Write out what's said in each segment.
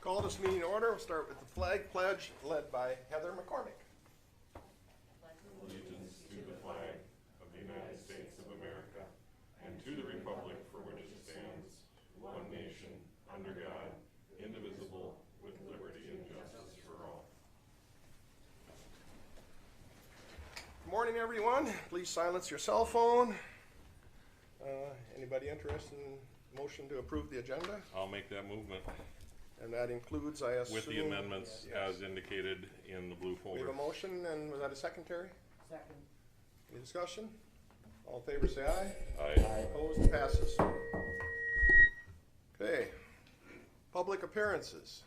Call this meeting to order. We'll start with the flag pledge led by Heather McCormick. Allegiance to the flag of the United States of America and to the republic for which it stands, one nation, under God, indivisible, with liberty and justice for all. Good morning, everyone. Please silence your cell phone. Anybody interested in motion to approve the agenda? I'll make that movement And that includes, I assume... with the amendments as indicated in the blue We folder. have a motion, and was that a second, Terry? Second. Any discussion? All in favor, say aye. Aye. Opposed, passes. Okay. Public appearances.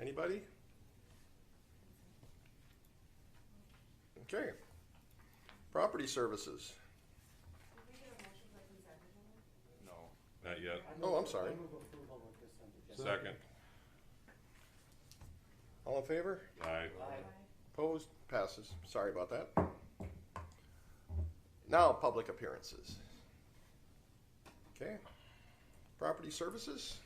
Anybody? Okay. Property services. No. Not yet. Oh, I'm sorry. I move approval of consent agenda. Second. All in favor? Aye. Aye. Opposed? Passes. Sorry about that. Now, public appearances. Okay. Property services.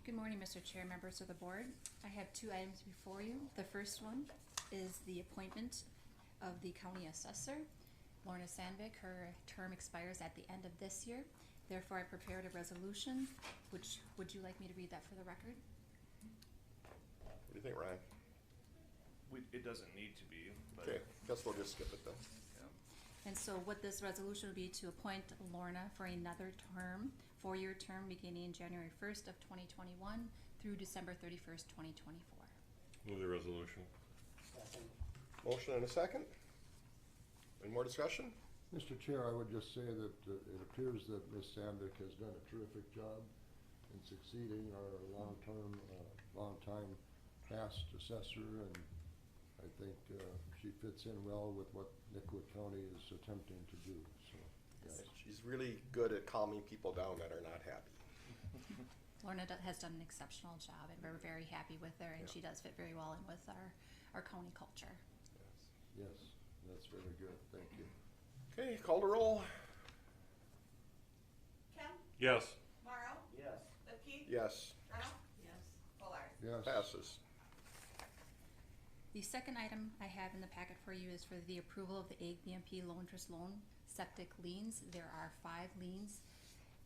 Good morning, Mr. Chair, members of the board. I have two items before you. The first one is the appointment of the county assessor, Lorna Sandvik. Her term expires at the end of this year. Therefore, I prepared a resolution, which, would you like me to read that for the record? What do you think, Ryan? It doesn't need to be, but. Okay, guess we'll just skip it then. And so what this resolution would be to appoint Lorna for another term, 4-year term beginning January 1st of 2021 through December 31st, 2024. Move the resolution. Second. Motion and a second. Any more discussion? Mr. Chair, I would just say that it appears that Ms. Sandvik has done a terrific job in succeeding our long-time past assessor, and I think she fits in well with what Nicollet County is attempting to do, so, yes. She's really good at calming people down that are not happy. Lorna has done an exceptional job, and we're very happy with her, and Yeah. she does fit very well in with our county culture. Yes, that's very good, thank you. Okay, call to roll. Kim, Yes. Morrow, Yes. Lipke, Yes, Reynolds. Yes. Fuller. Yes. passes. The second item I have in the packet for you is for the approval of the ABMP low interest loan septic liens. There are 5 liens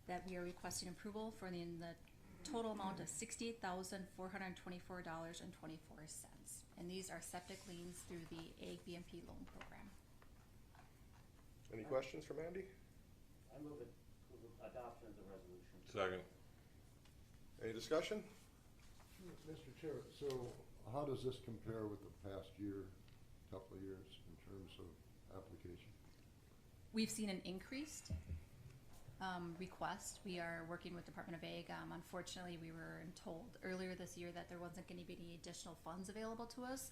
that we are requesting approval for in the total amount of $68,424.24. And these are septic liens through the ABMP loan program. Any questions from Andy? I move adoption of the resolution. Second. Any discussion? Mr. Chair, so how does this compare with the past year, couple of years, in terms of application? We've seen an increased request. We are working with Department of Ag. Unfortunately, we were told earlier this year that there wasn't going to be any additional funds available to us.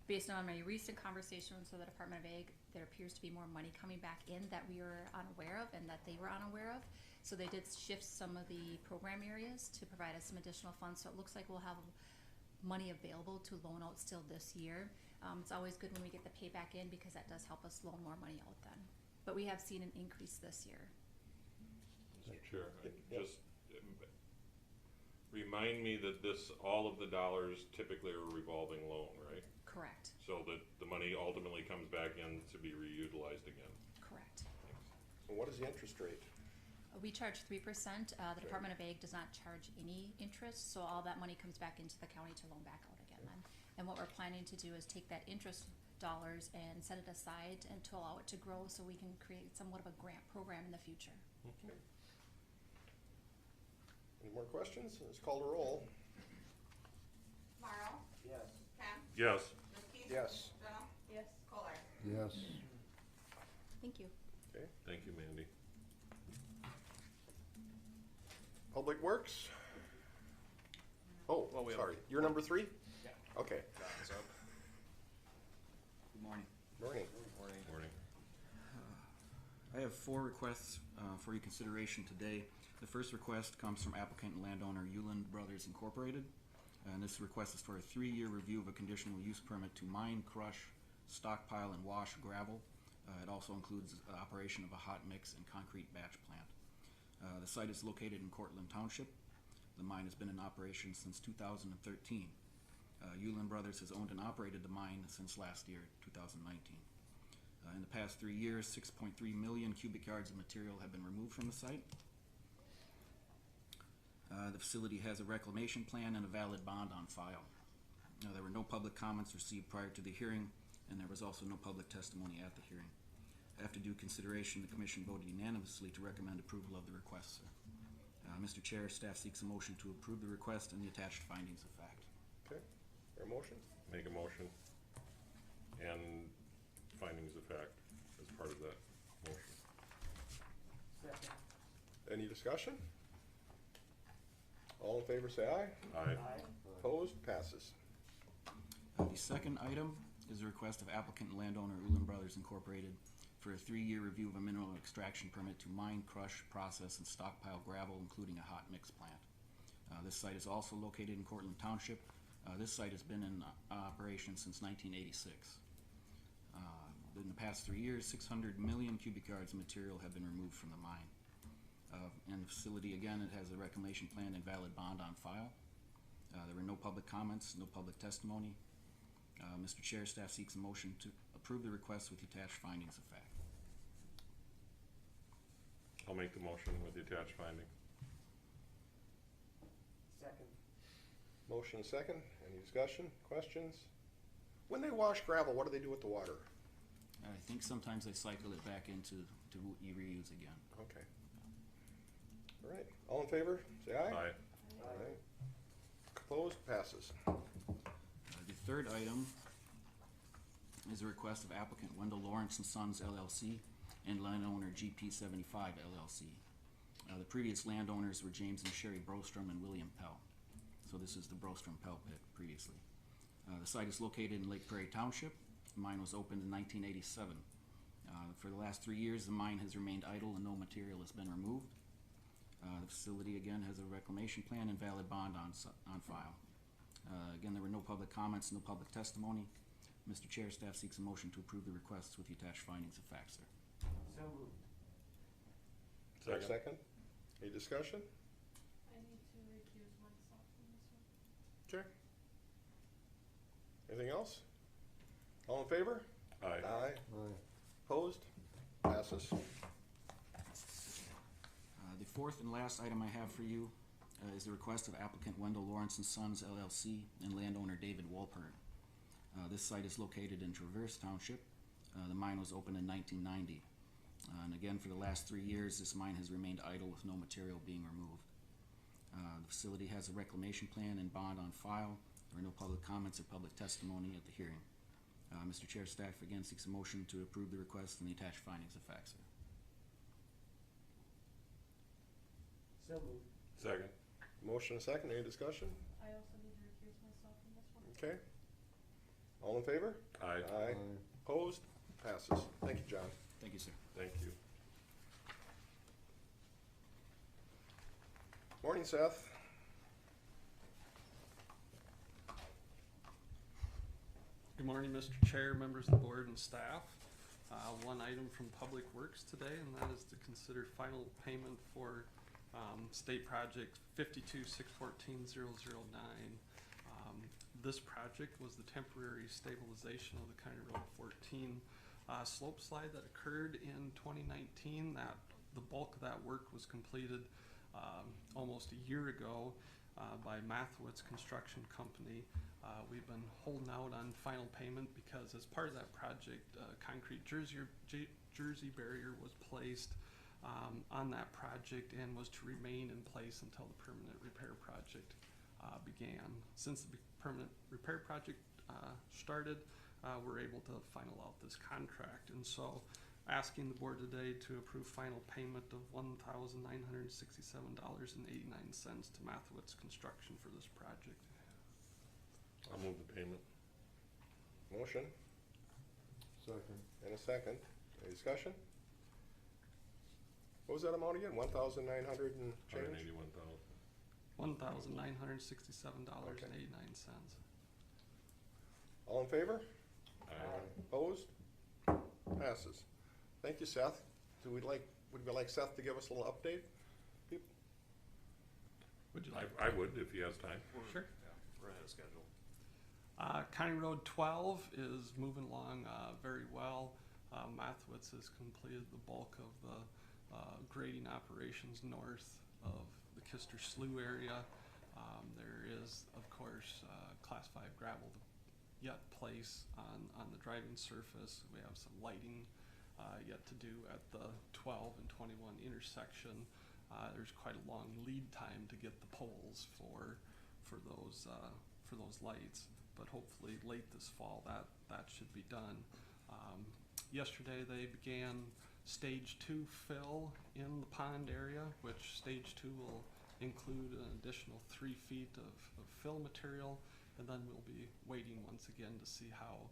Based on my recent conversations with the Department of Ag, there appears to be more money coming back in that we were unaware of and that they were unaware of. So they did shift some of the program areas to provide us some additional funds. So it looks like we'll have money available to loan out still this year. It's always good when we get the payback in because that does help us loan more money out then. But we have seen an increase this year. Mr. Chair, just remind me that all of the dollars typically are a revolving loan, right? Correct. So that the money ultimately comes back in to be reutilized again. Correct. And what is the interest rate? We charge 3%. The Department of Ag does not charge any interest, so all that money comes back into the county to loan back out again then. And what we're planning to do is take that interest dollars and set it aside and to allow it to grow so we can create somewhat of a grant program in the future. Okay. Any more questions? Let's call to roll. Morrow, Yes. Kim, Yes. Lipke. Yes. Reynolds. Yes. Fuller. Yes. Thank you. Okay. Thank you, Mandy. Public Works? Oh, Well, we have- sorry. You're number 3? Yeah. Okay. John's up. Good morning. Morning. Morning. Morning. I have 4 requests for your consideration today. The first request comes from applicant and landowner Uland Brothers Incorporated. And this request is for a 3-year review of a conditional use permit to mine, crush, stockpile and wash gravel. It also includes operation of a hot mix and concrete batch plant. The site is located in Cortland Township. The mine has been in operation since 2013. Ullin Brothers has owned and operated the mine since last year, 2019. In the past 3 years, 6.3 million cubic yards of material have been removed from the site. The facility has a reclamation plan and a valid bond on file. There were no public comments received prior to the hearing, and there was also no public testimony at the hearing. After due consideration, the Commission voted unanimously to recommend approval of the request, sir. Mr. Chair, staff seeks a motion to approve the request and the attached findings of fact. Okay, there a motion? Make a motion. And findings of fact as part of that motion. Second. Any discussion? All in favor say aye. Aye. Aye. Opposed? Passes. The second item is a request of applicant and landowner Ullin Brothers Incorporated for a 3-year review of a mineral extraction permit to mine, crush, process, and stockpile gravel, including a hot mix plant. This site is also located in Cortland Township. This site has been in operation since 1986. In the past 3 years, 600 million cubic yards of material have been removed from the mine. And the facility, again, it has a reclamation plan and valid bond on file. There were no public comments, no public testimony. Mr. Chair, staff seeks a motion to approve the request with the attached findings of fact. I'll make the motion with the attached finding. Second. Motion second. Any discussion, questions? When they wash gravel, what do they do with the water? I think sometimes they cycle it back into reuse again. Okay. All right, all in favor, say aye. Aye. All right. Opposed? Passes. The third item is a request of applicant Wendell Lawrence and Sons LLC and landowner GP75 LLC. The previous landowners were James and Sherry Brostrom and William Pell. So this is the Brostrom Pell pit previously. The site is located in Lake Prairie Township. The mine was opened in 1987. For the last 3 years, the mine has remained idle and no material has been removed. The facility again has a reclamation plan and valid bond on file. Again, there were no public comments, no public testimony. Mr. Chair, staff seeks a motion to approve the requests with the attached findings of fact, sir. So moved. Second. Any discussion? I need to recuse myself from this one. Okay. Anything else? All in favor? Aye. Aye. Aye. Opposed? Passes. The fourth and last item I have for you is the request of applicant Wendell Lawrence and Sons LLC and landowner David Walpern. This site is located in Traverse Township. The mine was opened in 1990. And again, for the last 3 years, this mine has remained idle with no material being removed. The facility has a reclamation plan and bond on file. There are no public comments or public testimony at the hearing. Mr. Chair, staff again seeks a motion to approve the request and the attached findings of fact, sir. So moved. Second. Motion and second. Any discussion? I also need to recuse myself from this one. Okay. All in favor? Aye. Aye. Opposed? Passes. Thank you, John. Thank you, sir. Thank you. Morning, Seth. Good morning, Mr. Chair, members of the board and staff. One item from Public Works today, and that is to consider final payment for State Project 52614009. This project was the temporary stabilization of the County Road 14 slope slide that occurred in 2019. The bulk of that work was completed almost a year ago by Mathewitz Construction Company. We've been holding out on final payment because as part of that project, concrete jersey barrier was placed on that project and was to remain in place until the permanent repair project began. Since the permanent repair project started, we're able to final out this contract. And so asking the board today to approve final payment of $1,967.89 to Mathewitz Construction for this project. I'll move the payment. Motion Second. and a second. Any discussion? What was that amount again? 1,900 and change? 181,000. $1,967.89. All in favor? Opposed? Passes. Thank you, Seth. Would we like Seth to give us a little update? Would you like? I would if he has time. Sure. Yeah, we're ahead of schedule. County Road 12 is moving along very well. Mathewitz has completed the bulk of the grading operations north of the Kister Slough area. There is, of course, Class 5 gravel yet place on the driving surface. We have some lighting yet to do at the 12 and 21 intersection. There's quite a long lead time to get the poles for those lights, but hopefully late this fall that should be done. Yesterday they began stage 2 fill in the pond area, which stage 2 will include an additional 3 feet of fill material, and then we'll be waiting once again to see how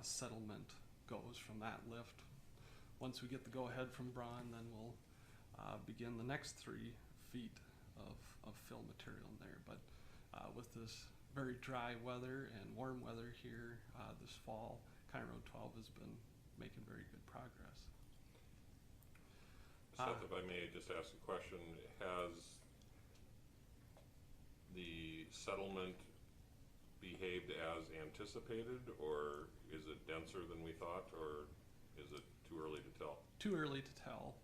settlement goes from that lift. Once we get the go-ahead from Braun, then we'll begin the next 3 feet of fill material in there. But with this very dry weather and warm weather here this fall, County Road 12 has been making very good progress. Seth, if I may just ask a question, has the settlement behaved as anticipated, or is it denser than we thought, or is it too early to tell? Too early to tell.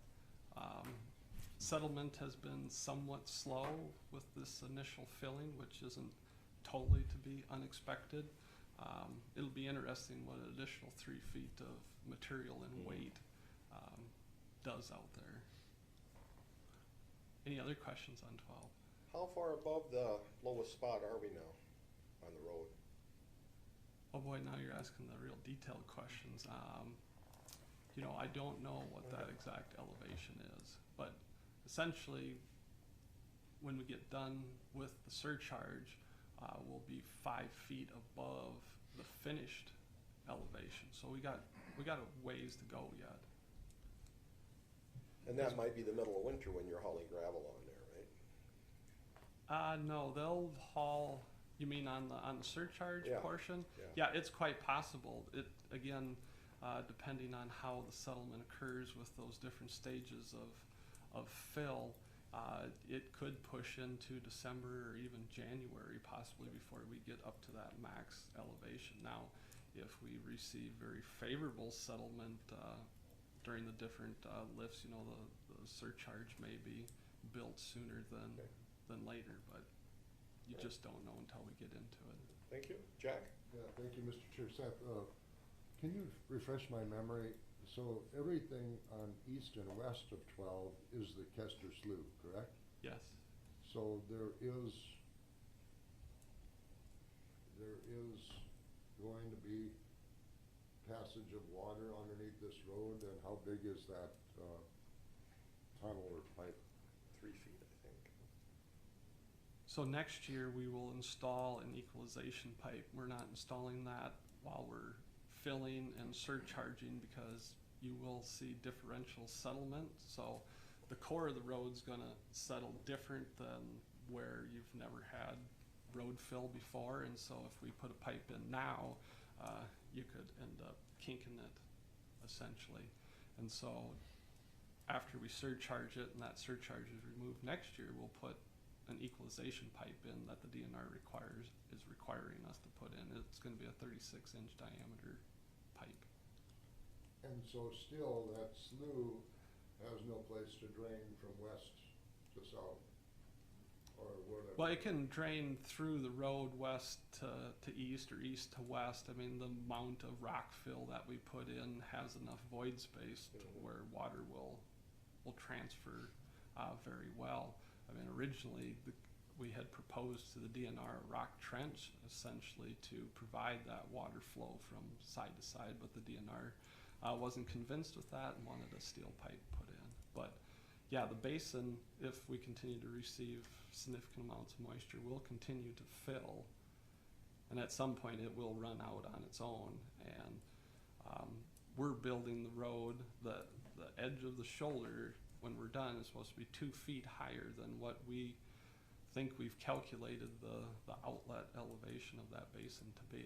Settlement has been somewhat slow with this initial filling, which isn't totally to be unexpected. It'll be interesting what an additional 3 feet of material and weight does out there. Any other questions on 12? How far above the lowest spot are we now on the road? Oh boy, now you're asking the real detailed questions. I don't know what that exact elevation is, but essentially when we get done with the surcharge, we'll be 5 feet above the finished elevation. So we got a ways to go yet. And that might be the middle of winter when you're hauling gravel on there, right? No, they'll haul. You mean on the surcharge portion? Yeah. Yeah, it's quite possible. It again, depending on how the settlement occurs with those different stages of fill, it could push into December or even January possibly before we get up to that max elevation. Now, if we receive very favorable settlement during the different lifts, the surcharge may be built sooner than later, but you just don't know until we get into it. Thank you. Jack? Yeah, thank you, Mr. Chair. Seth, can you refresh my memory? So everything on east and west of 12 is the Kister Slough, correct? Yes. So there is going to be passage of water underneath this road, and how big is that tunnel or pipe? 3 feet, I think. So next year we will install an equalization pipe. We're not installing that while we're filling and surcharging because you will see differential settlement. So the core of the road's gonna settle different than where you've never had road fill before, and so if we put a pipe in now, you could end up kinking it essentially. And so after we surcharge it and that surcharge is removed next year, we'll put an equalization pipe in that the DNR is requiring us to put in. It's going to be a 36-inch diameter pipe. And so still that slough has no place to drain from west to south, or whatever. Well, it can drain through the road west to east or east to west. I mean, the amount of rock fill that we put in has enough void space to where water will transfer very well. I mean, originally we had proposed to the DNR a rock trench essentially to provide that water flow from side to side, but the DNR wasn't convinced with that and wanted a steel pipe put in. But yeah, the basin, if we continue to receive significant amounts of moisture, will continue to fill, and at some point it will run out on its own. And we're building the road, the edge of the shoulder when we're done is supposed to be 2 feet higher than what we think we've calculated the outlet elevation of that basin to be.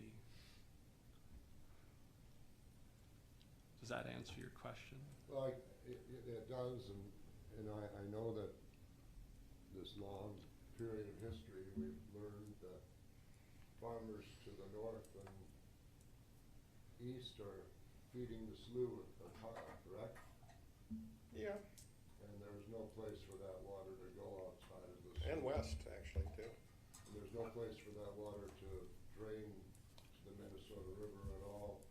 Does that answer your question? Well, it does, and I know that this long period of history, we've learned that farmers to the north and east are feeding the slough of tile, correct? Yeah, And there's no place for that water to go outside of the and slough. west, actually, too. And there's no place for that water to drain to the Minnesota River at all,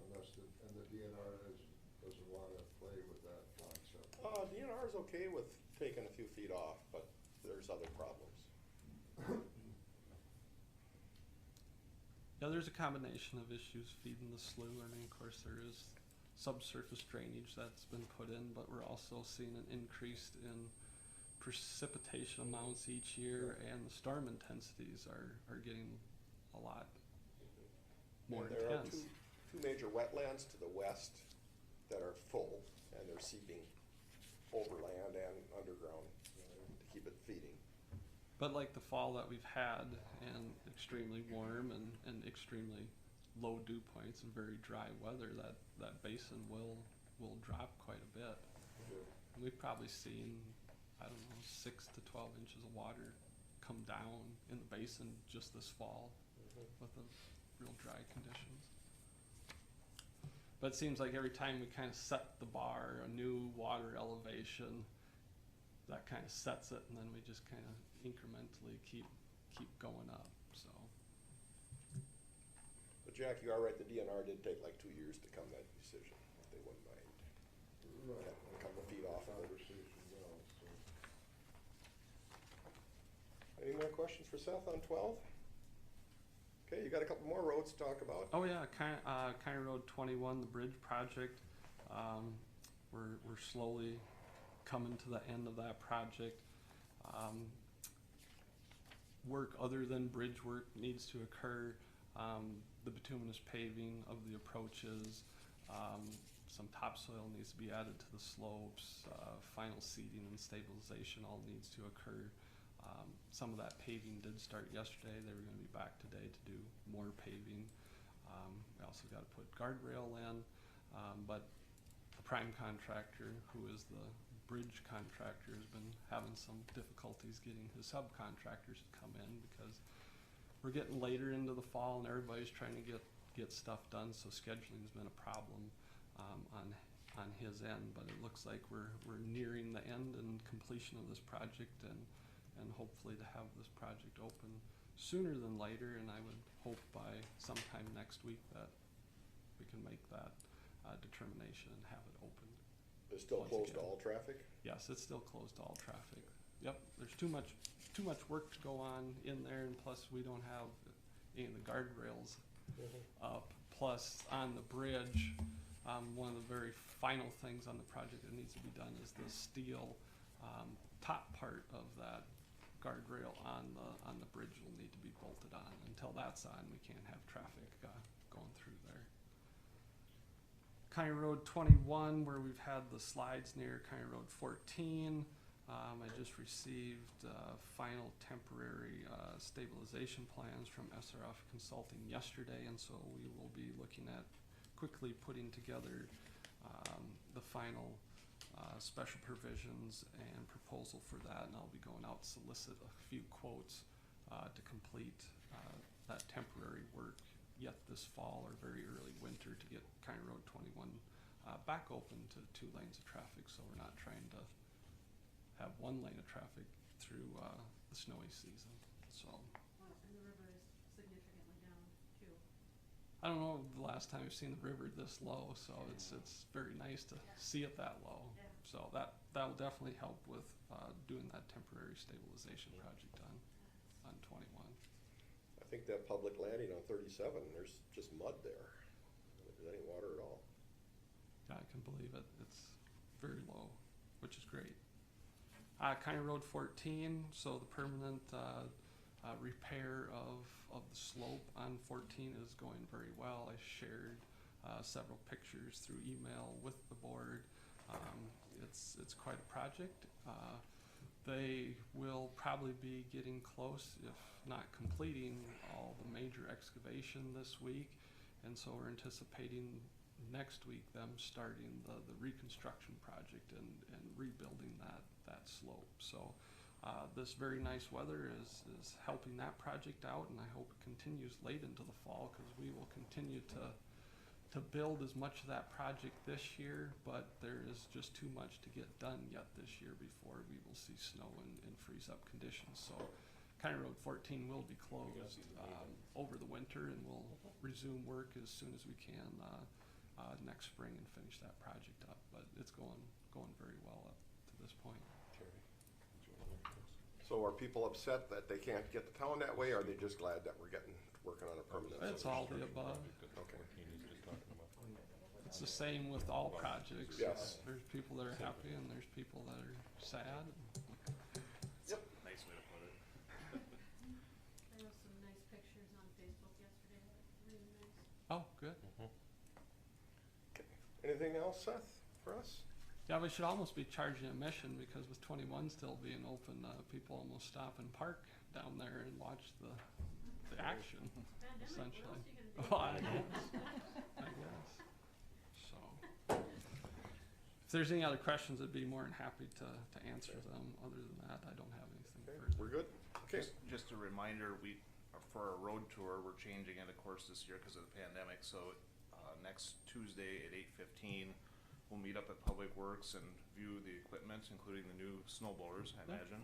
unless the DNR doesn't wanna play with that concept. DNR is okay with taking a few feet off, but there's other problems. Yeah, there's a combination of issues feeding the slough. I mean, of course, there is subsurface drainage that's been put in, but we're also seeing an increase in precipitation amounts each year, and the storm intensities are getting a lot more And there are intense. two major wetlands to the west that are full, and they're seeping overland and underground to keep it feeding. But like the fall that we've had, and extremely warm and extremely low dew points and very dry weather, that basin will drop quite a bit. And we've probably seen, I don't know, 6 to 12 inches of water come down in the basin just this fall with the real dry conditions. But it seems like every time we kind of set the bar, a new water elevation, that kind of sets it, and then we just kind of incrementally keep going up. So But Jack, you are right, the DNR did take like 2 years to come to that decision, if they wouldn't mind. Right. A couple of feet off of it. Conversation, well, so. Any more questions for Seth on 12? Okay, you got a couple more roads to talk about. oh yeah, County Road 21, the bridge project. We're slowly coming to the end of that project. Work other than bridge work needs to occur. The bituminous paving of the approaches, some topsoil needs to be added to the slopes, final seeding and stabilization all needs to occur. Some of that paving did start yesterday. They were going to be back today to do more paving. We also got to put guardrail in, but the prime contractor, who is the bridge contractor, has been having some difficulties getting his subcontractors to come in because we're getting later into the fall and everybody's trying to get stuff done, so scheduling's been a problem on his end. But it looks like we're nearing the end and completion of this project, and hopefully to have this project open sooner than later. And I would hope by sometime next week that we can make that determination and have it open. It's still Once closed to again. all traffic? Yes, it's still closed to all traffic. Yep, there's too much work to go on in there, and plus we don't have any of the guardrails up. Plus on the bridge, one of the very final things on the project that needs to be done is the steel top part of that guardrail on the bridge will need to be bolted on. Until that's on, we can't have traffic going through there. County Road 21, where we've had the slides near County Road 14. I just received final temporary stabilization plans from SRF Consulting yesterday, and so we will be looking at quickly putting together the final special provisions and proposal for that, and I'll be going out to solicit a few quotes to complete that temporary work yet this fall or very early winter to get County Road 21 back open to 2 lanes of traffic, so we're not trying to have 1 lane of traffic through the snowy season. So And the river is significantly down too. I don't know the last time I've seen the river this low, so it's very nice to see it that low. Yeah. So that'll definitely help with doing that temporary stabilization project on 21. I think that public landing on 37, there's just mud there. There's any water at all. I can believe it. It's very low, which is great. County Road 14, so the permanent repair of the slope on 14 is going very well. I shared several pictures through email with the board. It's quite a project. They will probably be getting close, if not completing, all the major excavation this week, and so we're anticipating next week them starting the reconstruction project and rebuilding that slope. So this very nice weather is helping that project out, and I hope it continues late into the fall, because we will continue to build as much of that project this year, but there is just too much to get done yet this year before we will see snow and freeze up conditions. So County Road 14 will be closed over the winter, and we'll resume work as soon as we can next spring and finish that project up. But it's going very well up to this point. So are people upset that they can't get the town that way, or are they just glad that we're working on a permanent It's solution? all the above. Okay. It's the same with all projects. Yes. There's people that are happy and there's people that are sad. Yep. Nice way to put it. There was some nice pictures on Facebook yesterday, really nice. Oh, good. Okay. Anything else, Seth, for us? Yeah, we should almost be charging admission, because with 21 still being open, people almost stop and park down there and watch the action, Pandemic, essentially. what else are you gonna do? Well, I guess. So, if there's any other questions, I'd be more than happy to answer them. Other than that, I don't have anything Okay, further. we're good? Okay. Just a reminder, for our road tour, we're changing it, of course, this year because of the pandemic. So next Tuesday at 8:15, we'll meet up at Public Works and view the equipment, including the new snow blowers, I imagine.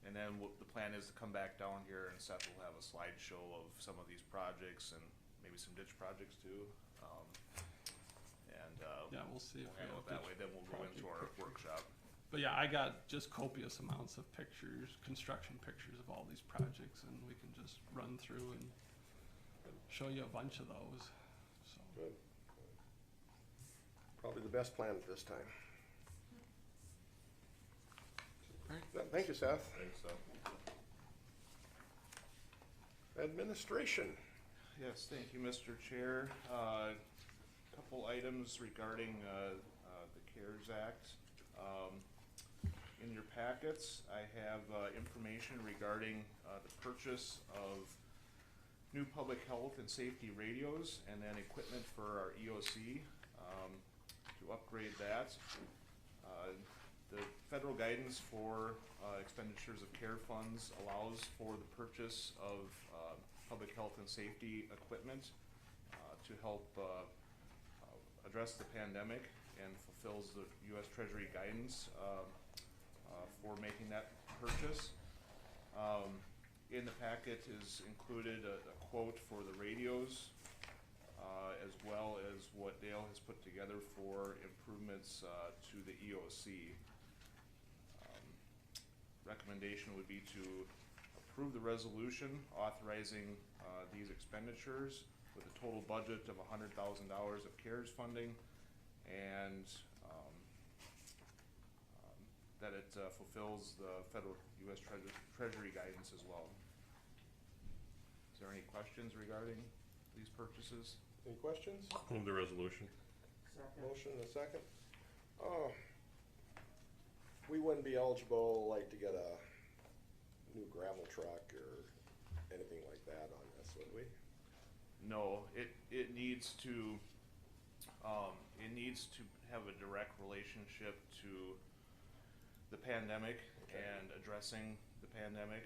And then the plan is to come back down here, and Seth will have a slideshow of some of these projects and maybe some ditch projects too. Yeah, we'll see if We'll we handle have it that ditch way. Then we'll go into our project pictures. workshop. But yeah, I got just copious amounts of pictures, construction pictures of all these projects, and we can just run through and show you a bunch of those. So. Good. Probably the best plan at this time. Alright. Thank you, Seth. Thanks, Seth. Administration. Yes, thank you, Mr. Chair. Couple items regarding the CARES Act. In your packets, I have information regarding the purchase of new public health and safety radios, and then equipment for our EOC to upgrade that. The federal guidance for expenditures of CARE funds allows for the purchase of public health and safety equipment to help address the pandemic, and fulfills the U.S. Treasury guidance for making that purchase. In the packet is included a quote for the radios, as well as what Dale has put together for improvements to the EOC. Recommendation would be to approve the resolution authorizing these expenditures with a total budget of $100,000 of CARES funding, and that it fulfills the federal U.S. Treasury guidance as well. Is there any questions regarding these purchases? Any questions? Move the resolution. Motion and a second. We wouldn't be eligible, like, to get a new gravel truck or anything like that on this, would we? No, it needs to have a direct relationship to the pandemic and addressing the pandemic.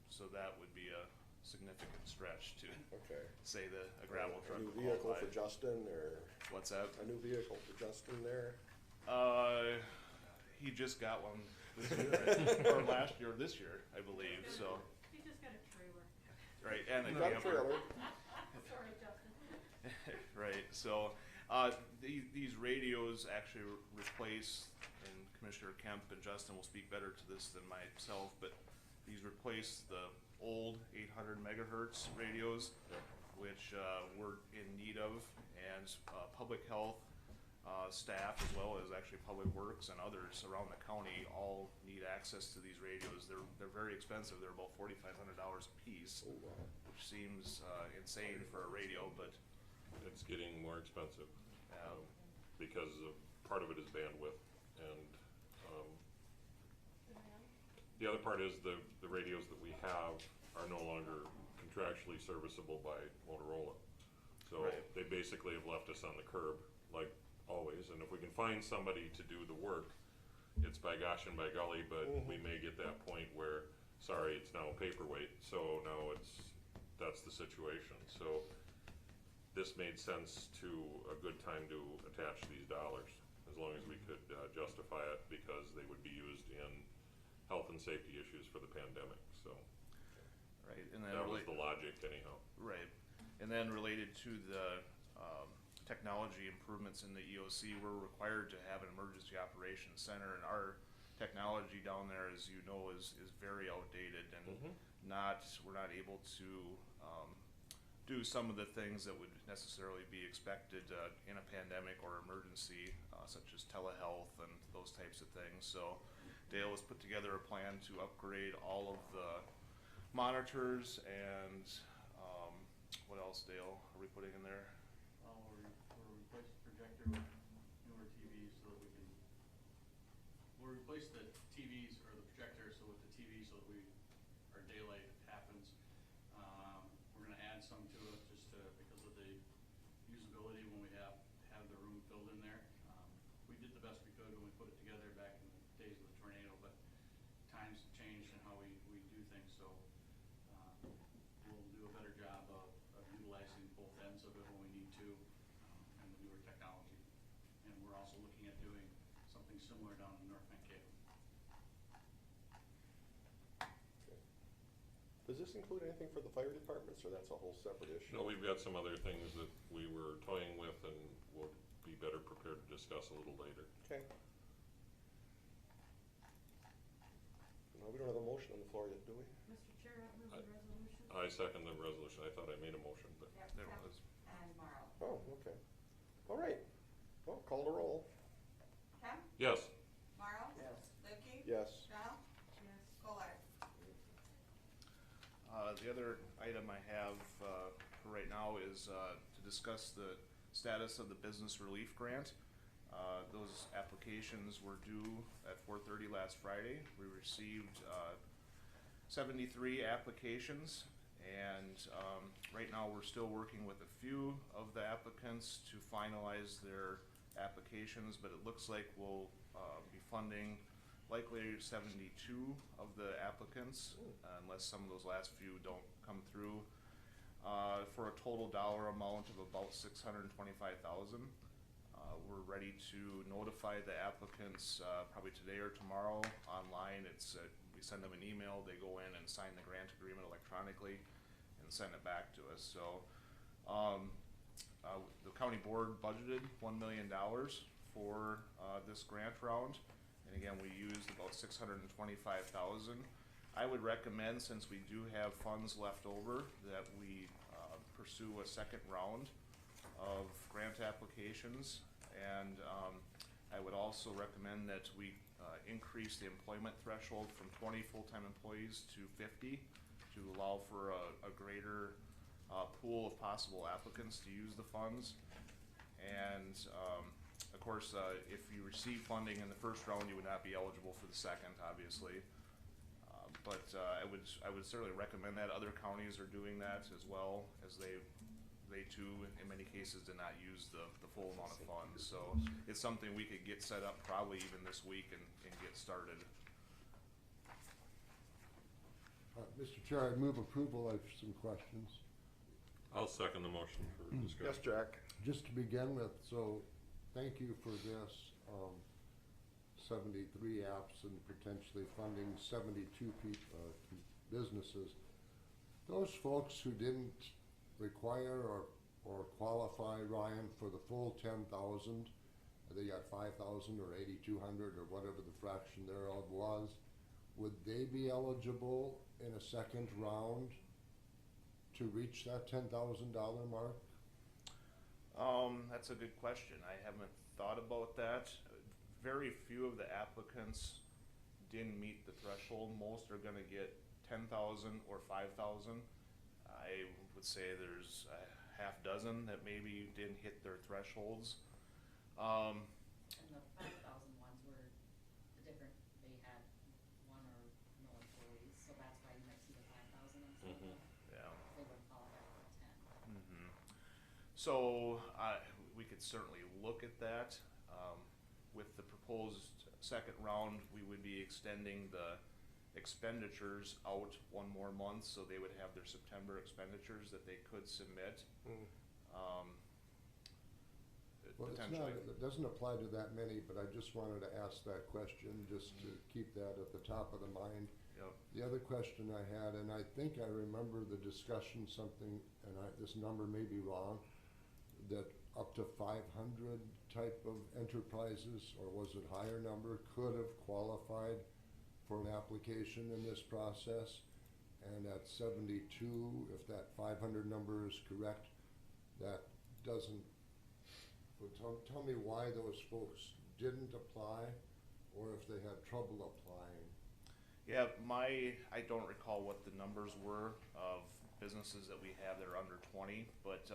So that would be a significant stretch to Okay. say that a gravel truck A new would vehicle qualify. for Justin, or What's that? a new vehicle for Justin there? He just got one this year, or last year, this year, I believe, so, He just got a trailer. right, and a Got a camper. trailer. Sorry, Justin. Right, so, these radios actually replace, and Commissioner Kemp and Justin will speak better to this than myself, but these replace the old 800 megahertz radios, which we're in need of, and public health staff, as well as actually Public Works and others around the county, all need access to these radios. They're very expensive. They're about $4,500 a piece, Oh, wow. which seems insane for a radio, but It's getting more expensive, uh, because part of it is bandwidth, and the other part is the radios that we have are no longer contractually serviceable by Motorola. So Right. they basically have left us on the curb, like always, and if we can find somebody to do the work, it's by gosh and by golly, but we may get that point where, sorry, it's now a paperweight, so now that's the situation. So this made sense to a good time to attach these dollars, as long as we could justify it, because they would be used in health and safety issues for the pandemic, so Right, and then that was the logic anyhow. right, and then related to the technology improvements in the EOC, we're required to have an emergency operations center, and our technology down there, as you know, is very outdated and we're not able to do some of the things that would necessarily be expected in a pandemic or emergency, such as telehealth and those types of things. So Dale has put together a plan to upgrade all of the monitors and what else, Dale, are we putting in there? We'll replace the projector with newer TVs so that we'll replace the TVs or the projector so with the TV so that our daylight happens. We're gonna add some to it just because of the usability when we have the room filled in there. We did the best we could when we put it together back in the days of the tornado, but times have changed in how we do things, so we'll do a better job of utilizing both ends of it when we need to, and the newer technology. And we're also looking at doing something similar down in North Mankato. Does this include anything for the fire departments, or that's a whole separate issue? No, we've got some other things that we were toying with and we'll be better prepared to discuss a little later. Okay. No, we don't have a motion on the floor yet, do we? Mr. Chair, I move the resolution. I second the resolution. I thought I made a motion, but There was. And Morrow. Oh, okay. All right. Well, call the roll. Kemp? yes. Morrow? Yes. Lippke? Yes. Brown? Yes. Kohler? The other item I have for right now is to discuss the status of the business relief grant. Those applications were due at 4:30 last Friday. We received 73 applications, and right now we're still working with a few of the applicants to finalize their applications, but it looks like we'll be funding likely 72 of the applicants, unless some of those last few don't come through, for a total dollar amount of about $625,000. We're ready to notify the applicants probably today or tomorrow online. We send them an email, they go in and sign the grant agreement electronically and send it back to us. So the county board budgeted $1 million for this grant round. And again, we used about $625,000. I would recommend, since we do have funds left over, that we pursue a second round of grant applications. And I would also recommend that we increase the employment threshold from 20 full-time employees to 50 to allow for a greater pool of possible applicants to use the funds. And of course, if you receive funding in the first round, you would not be eligible for the second, obviously. But I would certainly recommend that. Other counties are doing that as well, as they too, in many cases, did not use the full amount of funds. So it's something we could get set up probably even this week and get started. Mr. Chair, I move approval. I have some questions. I'll second the motion for discussion. Yes, Jack. Just to begin with, so thank you for this, 73 apps and potentially funding 72 businesses. Those folks who didn't require or qualify, Ryan, for the full 10,000, they got 5,000 or 8,200 or whatever the fraction thereof was, would they be eligible in a second round to reach that $10,000 mark? That's a good question. I haven't thought about that. Very few of the applicants didn't meet the threshold. Most are gonna get 10,000 or 5,000. I would say there's a half dozen that maybe didn't hit their thresholds. And the 5,000 ones were different. They had one or no employees, so that's why you might see the 5,000 instead of Yeah. they wouldn't qualify for the 10. So, we could certainly look at that. With the proposed second round, we would be extending the expenditures out one more month, so they would have their September expenditures that they could submit. Well, it's not, Potentially. it doesn't apply to that many, but I just wanted to ask that question, just to keep that at the top of the mind. Yep. The other question I had, and I think I remember the discussion, something, and this number may be wrong, that up to 500 type of enterprises, or was it higher number, could have qualified for an application in this process. And at 72, if that 500 number is correct, that doesn't, well, tell me why those folks didn't apply, or if they had trouble applying. Yeah, I don't recall what the numbers were of businesses that we have that are under 20, but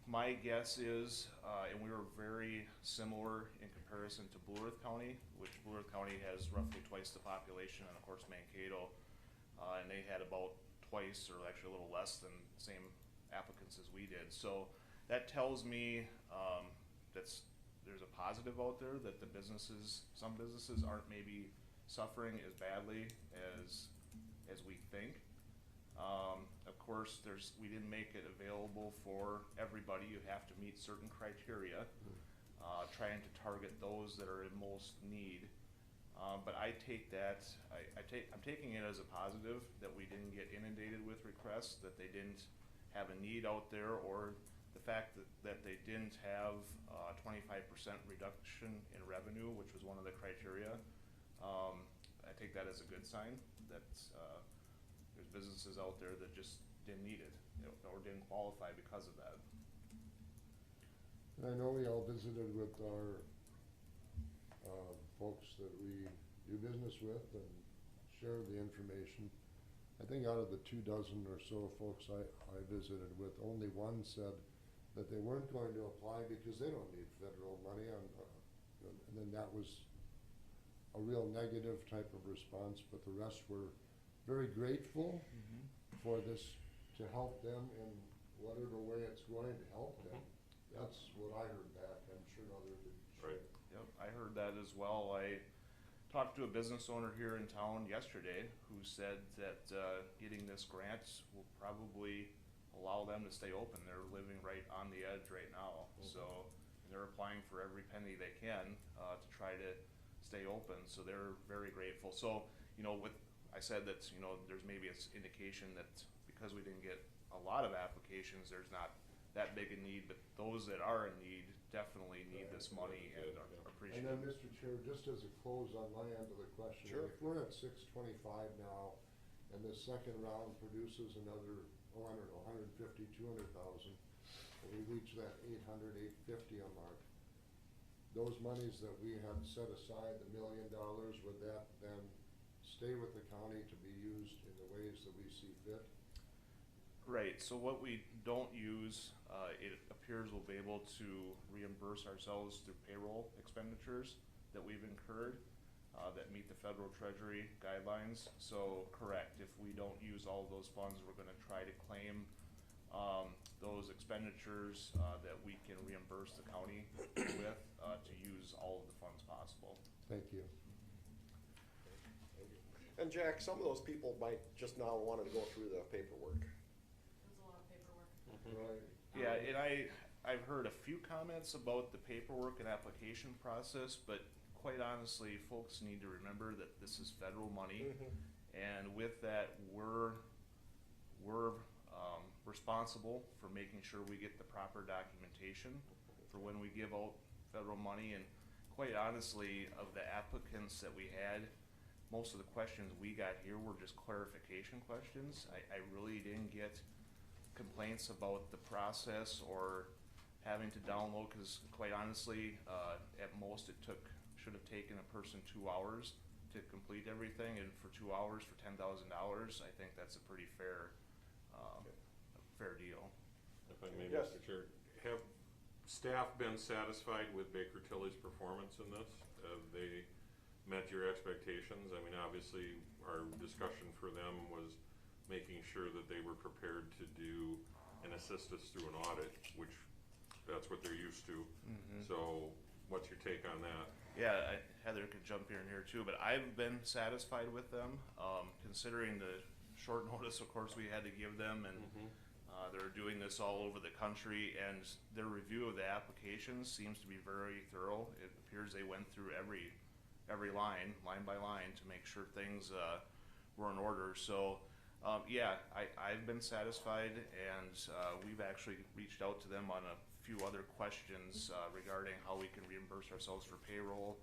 my guess is, and we were very similar in comparison to Blue Earth County, which Blue Earth County has roughly twice the population, and of course Mankato, and they had about twice, or actually a little less than the same applicants as we did. So that tells me there's a positive out there, that some businesses aren't maybe suffering as badly as we think. Of course, we didn't make it available for everybody. You have to meet certain criteria, trying to target those that are in most need. But I take that, I'm taking it as a positive that we didn't get inundated with requests, that they didn't have a need out there, or the fact that they didn't have 25% reduction in revenue, which was one of the criteria. I take that as a good sign that there's businesses out there that just didn't need it, or didn't qualify because of that. And I know we all visited with our folks that we do business with and share the information. I think out of the 24 or so folks I visited with, only one said that they weren't going to apply because they don't need federal money, and then that was a real negative type of response, but the rest were very grateful for this to help them in whatever way it's going to help them. That's what I heard back. I'm sure others did. Right. Yep, I heard that as well. I talked to a business owner here in town yesterday who said that getting this grant will probably allow them to stay open. They're living right on the edge right now, so they're applying for every penny they can to try to stay open. So they're very grateful. So I said that there's maybe an indication that because we didn't get a lot of applications, there's not that big a need, but those that are in need definitely need this money and appreciate And then, it. Mr. Chair, just as a close on my end of the question, Sure. if we're at 625 now, and the second round produces another, 150, 200,000, and we reach that 800, 850 a mark, those monies that we had set aside, the $1 million, would that then stay with the county to be used in the ways that we see fit? Right, so what we don't use, it appears we'll be able to reimburse ourselves through payroll expenditures that we've incurred that meet the federal treasury guidelines. So correct, if we don't use all of those funds, we're gonna try to claim those expenditures that we can reimburse the county with to use all of the funds possible. Thank you. And Jack, some of those people might just now wanted to go through the paperwork. It was a lot of paperwork. Right. Yeah, and I've heard a few comments about the paperwork and application process, but quite honestly, folks need to remember that this is federal money, and with that, we're responsible for making sure we get the proper documentation for when we give out federal money. And quite honestly, of the applicants that we had, most of the questions we got here were just clarification questions. I really didn't get complaints about the process or having to download, because quite honestly, at most it should have taken a person 2 hours to complete everything, and for 2 hours for $10,000, I think that's a pretty fair deal. If I may, Yes. Mr. Chair, have staff been satisfied with Baker Tilly's performance in this? Have they met your expectations? I mean, obviously, our discussion for them was making sure that they were prepared to do and assist us through an audit, which that's what they're used to. Mhm. So what's your take on that? Yeah, Heather could jump in here too, but I've been satisfied with them, considering the short notice, of course, we had to give them, and they're doing this all over the country, and their review of the applications seems to be very thorough. It appears they went through every line by line, to make sure things were in order. So, yeah, I've been satisfied, and we've actually reached out to them on a few other questions regarding how we can reimburse ourselves for payroll,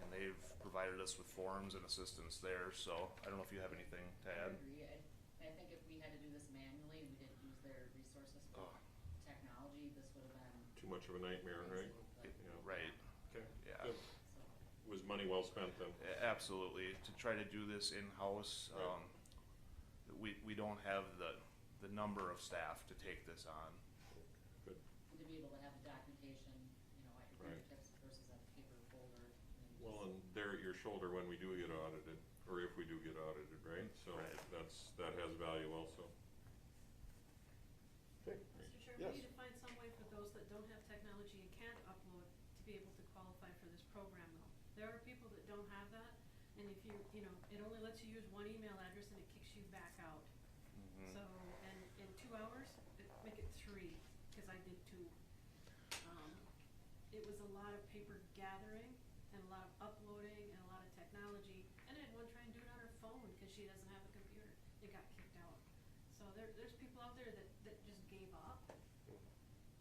and they've provided us with forms and assistance there. So I don't know if you have anything to I add. agree. I think if we had to do this manually and we didn't use their resources for Oh. technology, this would have been. Too much of a nightmare, right? But, Yeah. Right. Okay. Yeah. Good. so, Was money well spent then? Absolutely. To try to do this in-house, Right. we don't have the number of staff to take this on. Good. and to be able to have the documentation, you know, at your Right. fingertips versus a paper folder. And Well, just- and they're at your shoulder when we do get audited, or if we do get audited, right? So Right. that has value also. Okay, Mr. Chair, Yes. we need to find some way for those that don't have technology and can't upload to be able to qualify for this program though. There are people that don't have that, and if you know, it only lets you use one email address and it kicks you back out. Mhm. So, and in 2 hours, make it 3, cause I did 2. It was a lot of paper gathering and a lot of uploading and a lot of technology, and I had one try and do it on her phone, cause she doesn't have a computer, it got kicked out. So there's people out there that just gave up.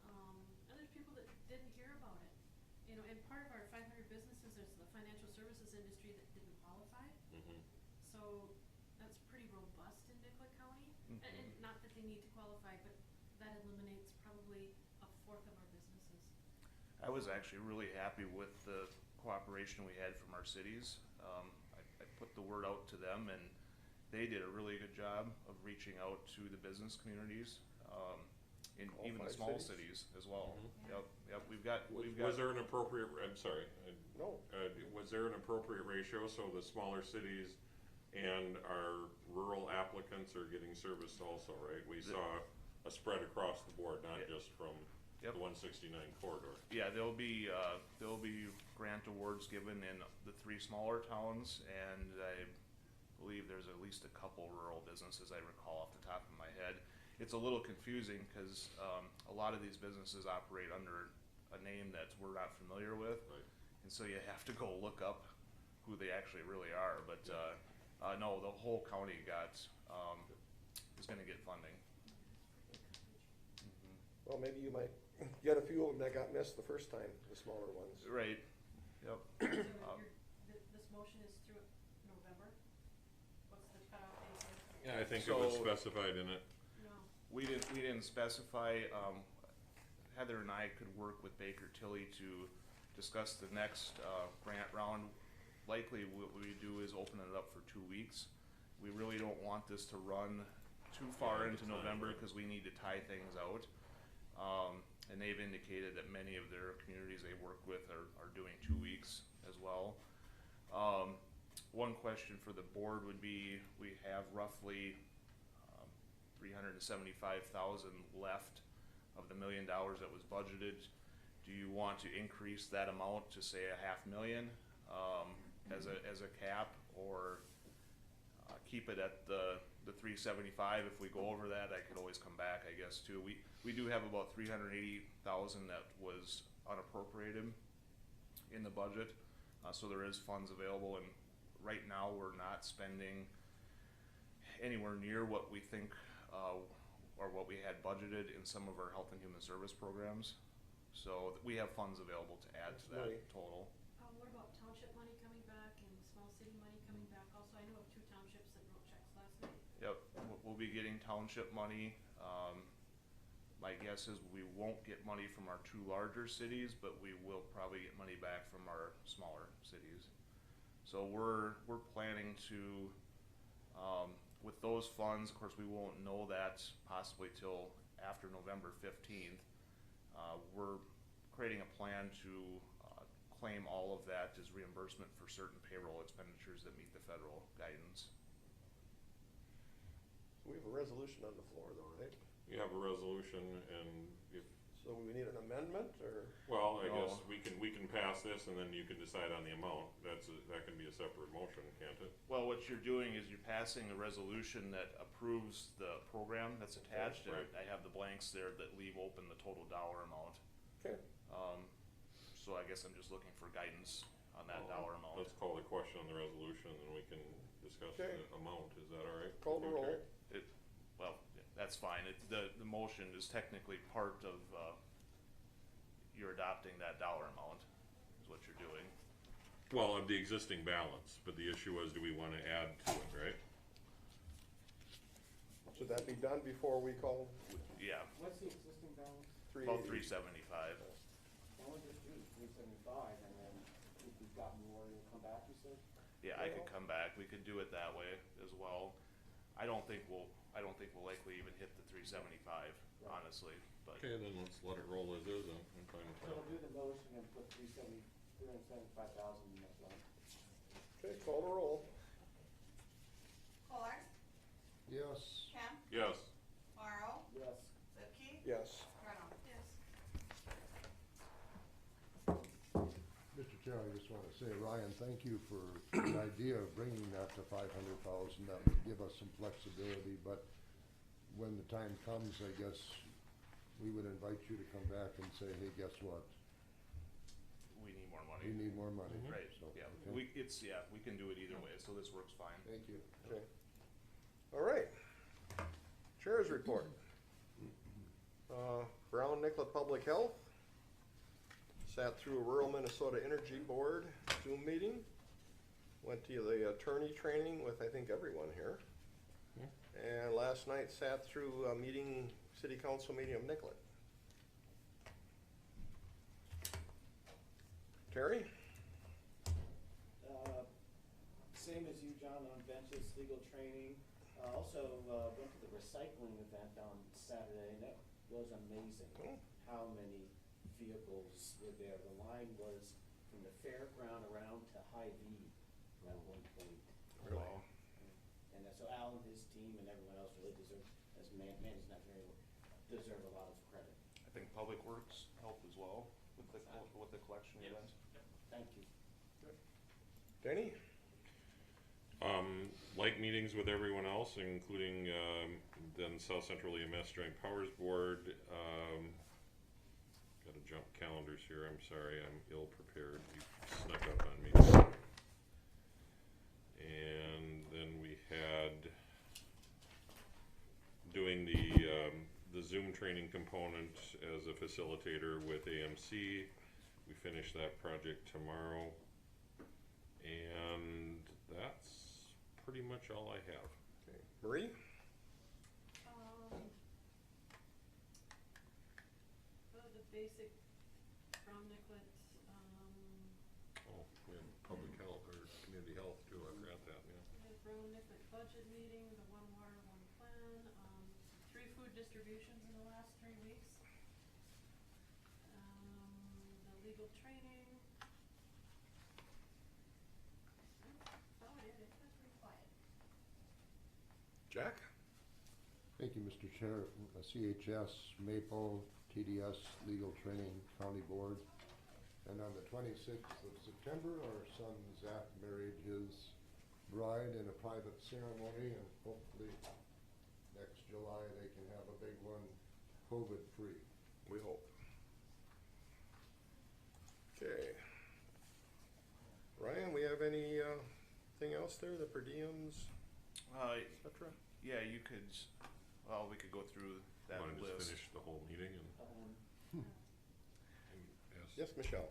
And there's people that didn't hear about it. You know, and part of our 500 businesses, there's the financial services industry that didn't qualify. So that's pretty robust in Nicollet County. And not that they need to qualify, but that eliminates probably a fourth of our businesses. I was actually really happy with the cooperation we had from our cities. I put the word out to them, and they did a really good job of reaching out to the business communities, in All even the 5 small cities? cities as well. Mhm. Yep, we've got. Was there an appropriate, I'm sorry, no, was there an appropriate ratio, so the smaller cities and our rural applicants are getting serviced also, right? We saw a spread across the board, not Yep. just from Yep. the 169 corridor. Yeah, there'll be grant awards given in the 3 smaller towns, and I believe there's at least a couple rural businesses I recall off the top of my head. It's a little confusing, cause, a lot of these businesses operate under a name that we're not familiar with. Right. And so you have to go look up who they actually really are, but, no, the whole county is gonna get funding. well, maybe you might get a few of them that got missed the first time, the smaller ones. Right, yep. So this motion is through November? What's the cutoff date here? Yeah, I think it was So- specified in it. No. We didn't specify, Heather and I could work with Baker Tilly to discuss the next, grant round. Likely what we do is open it up for 2 weeks. We really don't want this to run too far Yeah, into it's not, November, right. cause we need to tie things out. And they've indicated that many of their communities they work with are doing 2 weeks as well. One question for the board would be, we have roughly, $375,000 left of the $1 million that was budgeted. Do you want to increase that amount to say $500,000, as a cap, or, keep it at the 375? If we go over that, I could always come back, I guess, too. We do have about 380,000 that was unappropriated in the budget, so there is funds available, and right now, we're not spending anywhere near what we think, or what we had budgeted in some of our health and human service programs. So we have funds available to add to that Right. total. What about township money coming back and small city money coming back also? I know of 2 townships that wrote checks last night. Yep, we'll be getting township money. My guess is we won't get money from our 2 larger cities, but we will probably get money back from our smaller cities. So we're planning to, with those funds, of course, we won't know that possibly till after November 15th. We're creating a plan to claim all of that as reimbursement for certain payroll expenditures that meet the federal guidance. We have a resolution on the floor though, right? You have a resolution, and if, So we need an amendment, or? well, I No. guess we can pass this, and then you can decide on the amount. That can be a separate motion, can't it? Well, what you're doing is you're passing a resolution that approves the program that's attached, and Right. I have the blanks there that leave open the total dollar amount. Okay, So I guess I'm just looking for guidance on that dollar amount. Let's call the question on the resolution, and we can discuss the Okay. amount. Is that all right? call the Okay. roll. Well, yeah, that's fine. The motion is technically part of, you're adopting that dollar amount, is what you're doing. Well, of the existing balance, but the issue was, do we wanna add to it, right? Should that be done before we call Yeah, What's the existing balance? about 380? 375. Why don't we just do 375 and then if we've got more, we'll come back, you said? Yeah, I could come back. We could do it that way as well. I don't think we'll likely even hit the 375, honestly, but. Okay, then let's let it roll as is, then. I'm fine with So that. we'll do the motion and put 375,000 in that line. Okay, call the roll. Kohler, Yes, Kemp, Yes, Morrow, Yes. Lipke, Yes. Reynolds. Yes. Mr. Chair, I just wanna say, Ryan, thank you for the idea of bringing that to 500,000. That would give us some flexibility, but when the time comes, I guess we would invite you to come back and say, hey, guess what? We need more money. We need more money. Right, So, yeah, okay. we can do it either way, so this works fine. Thank you. Okay. All right. Chair's report. Brown Nicollet Public Health. Sat through a Rural Minnesota Energy Board Zoom meeting. Went to the attorney training with, I think, everyone here. And last night sat through a meeting, city council meeting of Nicollet. Terry? Same as you, John, on benches, legal training. Also, went to the recycling event on Saturday, and that was amazing. Oh. How many vehicles were there? The line was from the fairground around to Hy-Vee at one point. Really? And so Al and his team and everyone else really deserve, as Mandy's not very, deserve a lot of credit. I think Public Works helped as well with the collection event. Thank you. Danny? Like meetings with everyone else, including, then South Central EMS Joint Powers Board, gotta jump calendars here, I'm sorry, I'm ill prepared, you snuck up on me. And then we had doing the Zoom training component as a facilitator with AMC. We finish that project tomorrow. And that's pretty much all I have. Okay. Marie? The basic from Nicollet, Oh, we have public health or community health too, I forgot that, yeah. the Brown Nicollet budget meeting, the one water, one plan, 3 food distributions in the last 3 weeks. The legal training. That's about it. It's been pretty quiet. Jack? Thank you, Mr. Chair. CHS, Maple, TDS, Legal Training County Board. And on the 26th of September, our son Zach married his bride in a private ceremony, and hopefully next July they can have a big one, COVID-free. We hope. Okay. Ryan, we have any, thing else there, the per diems, et cetera? Yeah, you could, well, we could go through that Wanna just list. finish the whole meeting and Yes, Michelle?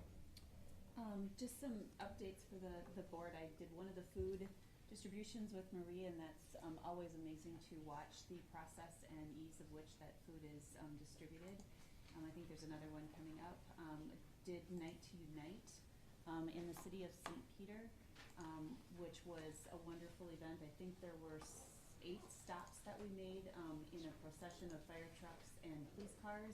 Just some updates for the board. I did one of the food distributions with Marie, and that's always amazing to watch the process and ease of which that food is distributed. I think there's another one coming up. Did Night to Unite in the city of St. Peter, which was a wonderful event. I think there were 8 stops that we made in a procession of fire trucks and police cars.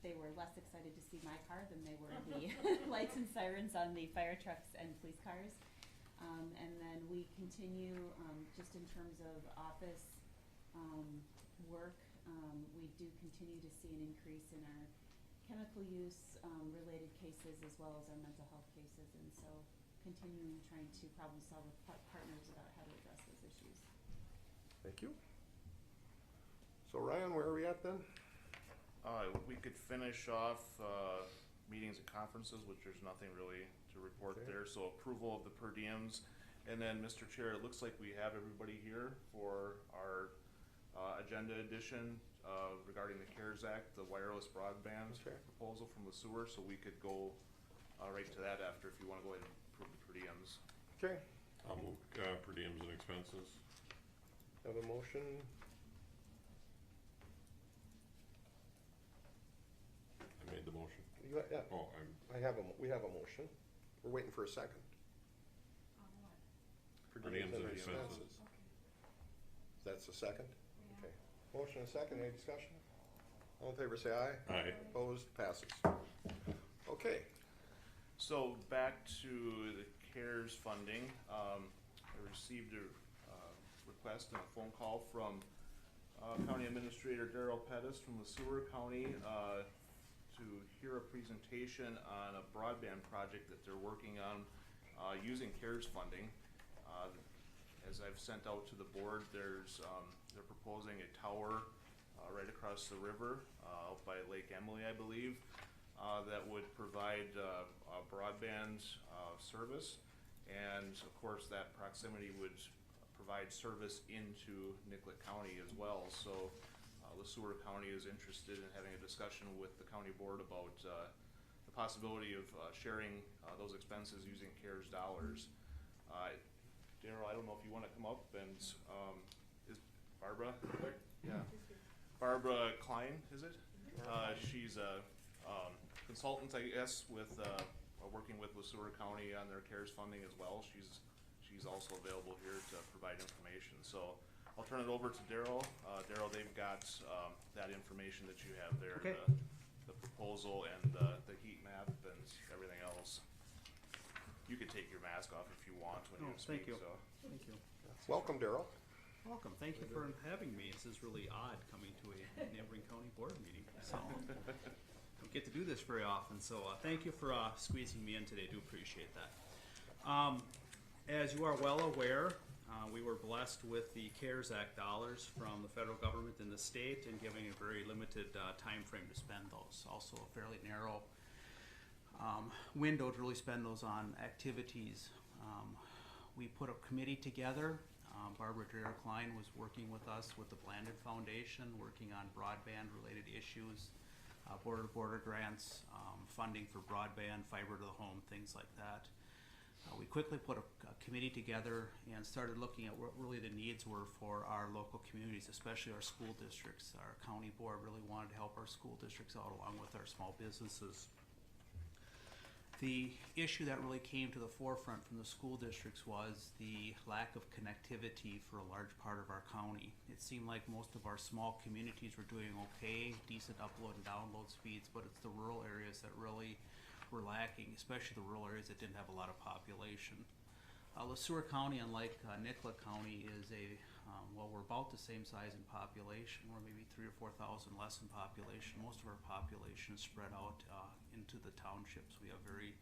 They were less excited to see my car than they were the lights and sirens on the fire trucks and police cars. And then we continue just in terms of office work. we do continue to see an increase in our chemical use related cases as well as our mental health cases, and so continuing trying to problem solve with partners about how to address those issues. Thank you. So Ryan, where are we at then? We could finish off meetings and conferences, which there's nothing really to report Okay. there. So approval of the per diems. And then, Mr. Chair, it looks like we have everybody here for our agenda edition regarding the CARES Act, the wireless broadband Okay. proposal from the sewer. So we could go right to that after if you want to go ahead and approve the per diems. Okay, I'll move per diems and expenses. have a motion. I made the motion. Yeah, Oh, we have a motion. We're waiting for a second. On what? Per Per diems diems and and expenses. Okay. That's the second? Yeah. Okay. Motion and second, any discussion? All in favor say aye. Aye. Opposed, passes. Okay, So back to the CARES funding. I received a request and a phone call from County Administrator Darrell Pettis from the Sewer County to hear a presentation on a broadband project that they're working on using CARES funding. As I've sent out to the board, they're proposing a tower right across the river out by Lake Emily, I believe, that would provide broadband service, and of course that proximity would provide service into Nicollet County as well. So the Sewer County is interested in having a discussion with the county board about the possibility of sharing those expenses using CARES dollars. Darryl, I don't know if you want to come up and is Barbara there? Yeah. Barbara Klein, is it? She's a consultant, I guess, with working with Sewer County on their CARES funding as well. She's also available here to provide information. So I'll turn it over to Darryl. Darryl, they've got that information that you have there, Okay. the proposal and the heat map and everything else. You could take your mask off if you want when you speak. Thank you. So. Thank you. welcome Darrell. Welcome. Thank you for having me. This is really odd coming to a neighboring county board meeting. So don't get to do this very often. So thank you for squeezing me in today. Do appreciate that. As you are well aware, we were blessed with the CARES Act dollars from the federal government and the state, and giving a very limited time frame to spend those. Also a fairly narrow window to really spend those on activities. We put a committee together. Barbara Dreher-Klein was working with us with the Blanded Foundation, working on broadband related issues, border-to-border grants, funding for broadband, fiber to the home, things like that. We quickly put a committee together and started looking at what really the needs were for our local communities, especially our school districts. Our county board really wanted to help our school districts out along with our small businesses. The issue that really came to the forefront from the school districts was the lack of connectivity for a large part of our county. It seemed like most of our small communities were doing okay, decent upload and download speeds, but it's the rural areas that really were lacking, especially the rural areas that didn't have a lot of population. Sewer County, unlike Nicollet County, is well, we're about the same size in population. We're maybe 3,000 or 4,000 less in population. Most of our population is spread out into the townships. We have very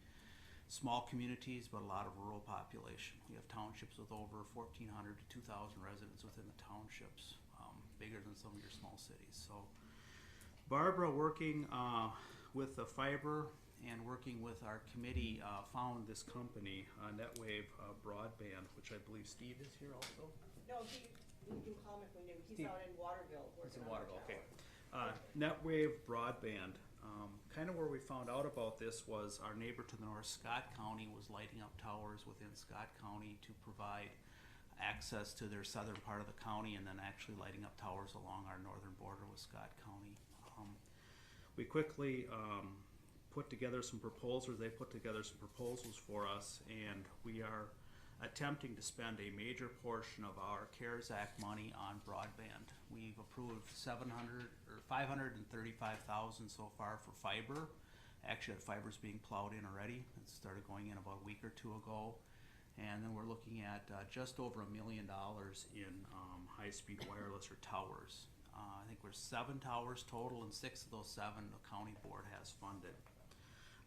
small communities, but a lot of rural population. We have townships with over 1,400 to 2,000 residents within the townships, bigger than some of your small cities. So Barbara, working with the fiber and working with our committee, found this company, NetWave Broadband, which I believe Steve is here also. No, you can call him if we need him. He's Steve. out in Waterville. It's in working on Waterville, the okay. tower. NetWave Broadband, kind of where we found out about this was our neighbor to the north, Scott County, was lighting up towers within Scott County to provide access to their southern part of the county, and then actually lighting up towers along our northern border with Scott County. We quickly put together some proposals. They put together some proposals for us, and we are attempting to spend a major portion of our CARES Act money on broadband. We've approved $535,000 so far for fiber. Actually, that fiber's being plowed in already. It started going in about a week or two ago. And then we're looking at just over $1 million in high-speed wireless or towers. I think we're 7 towers total, and 6 of those 7 the county board has funded.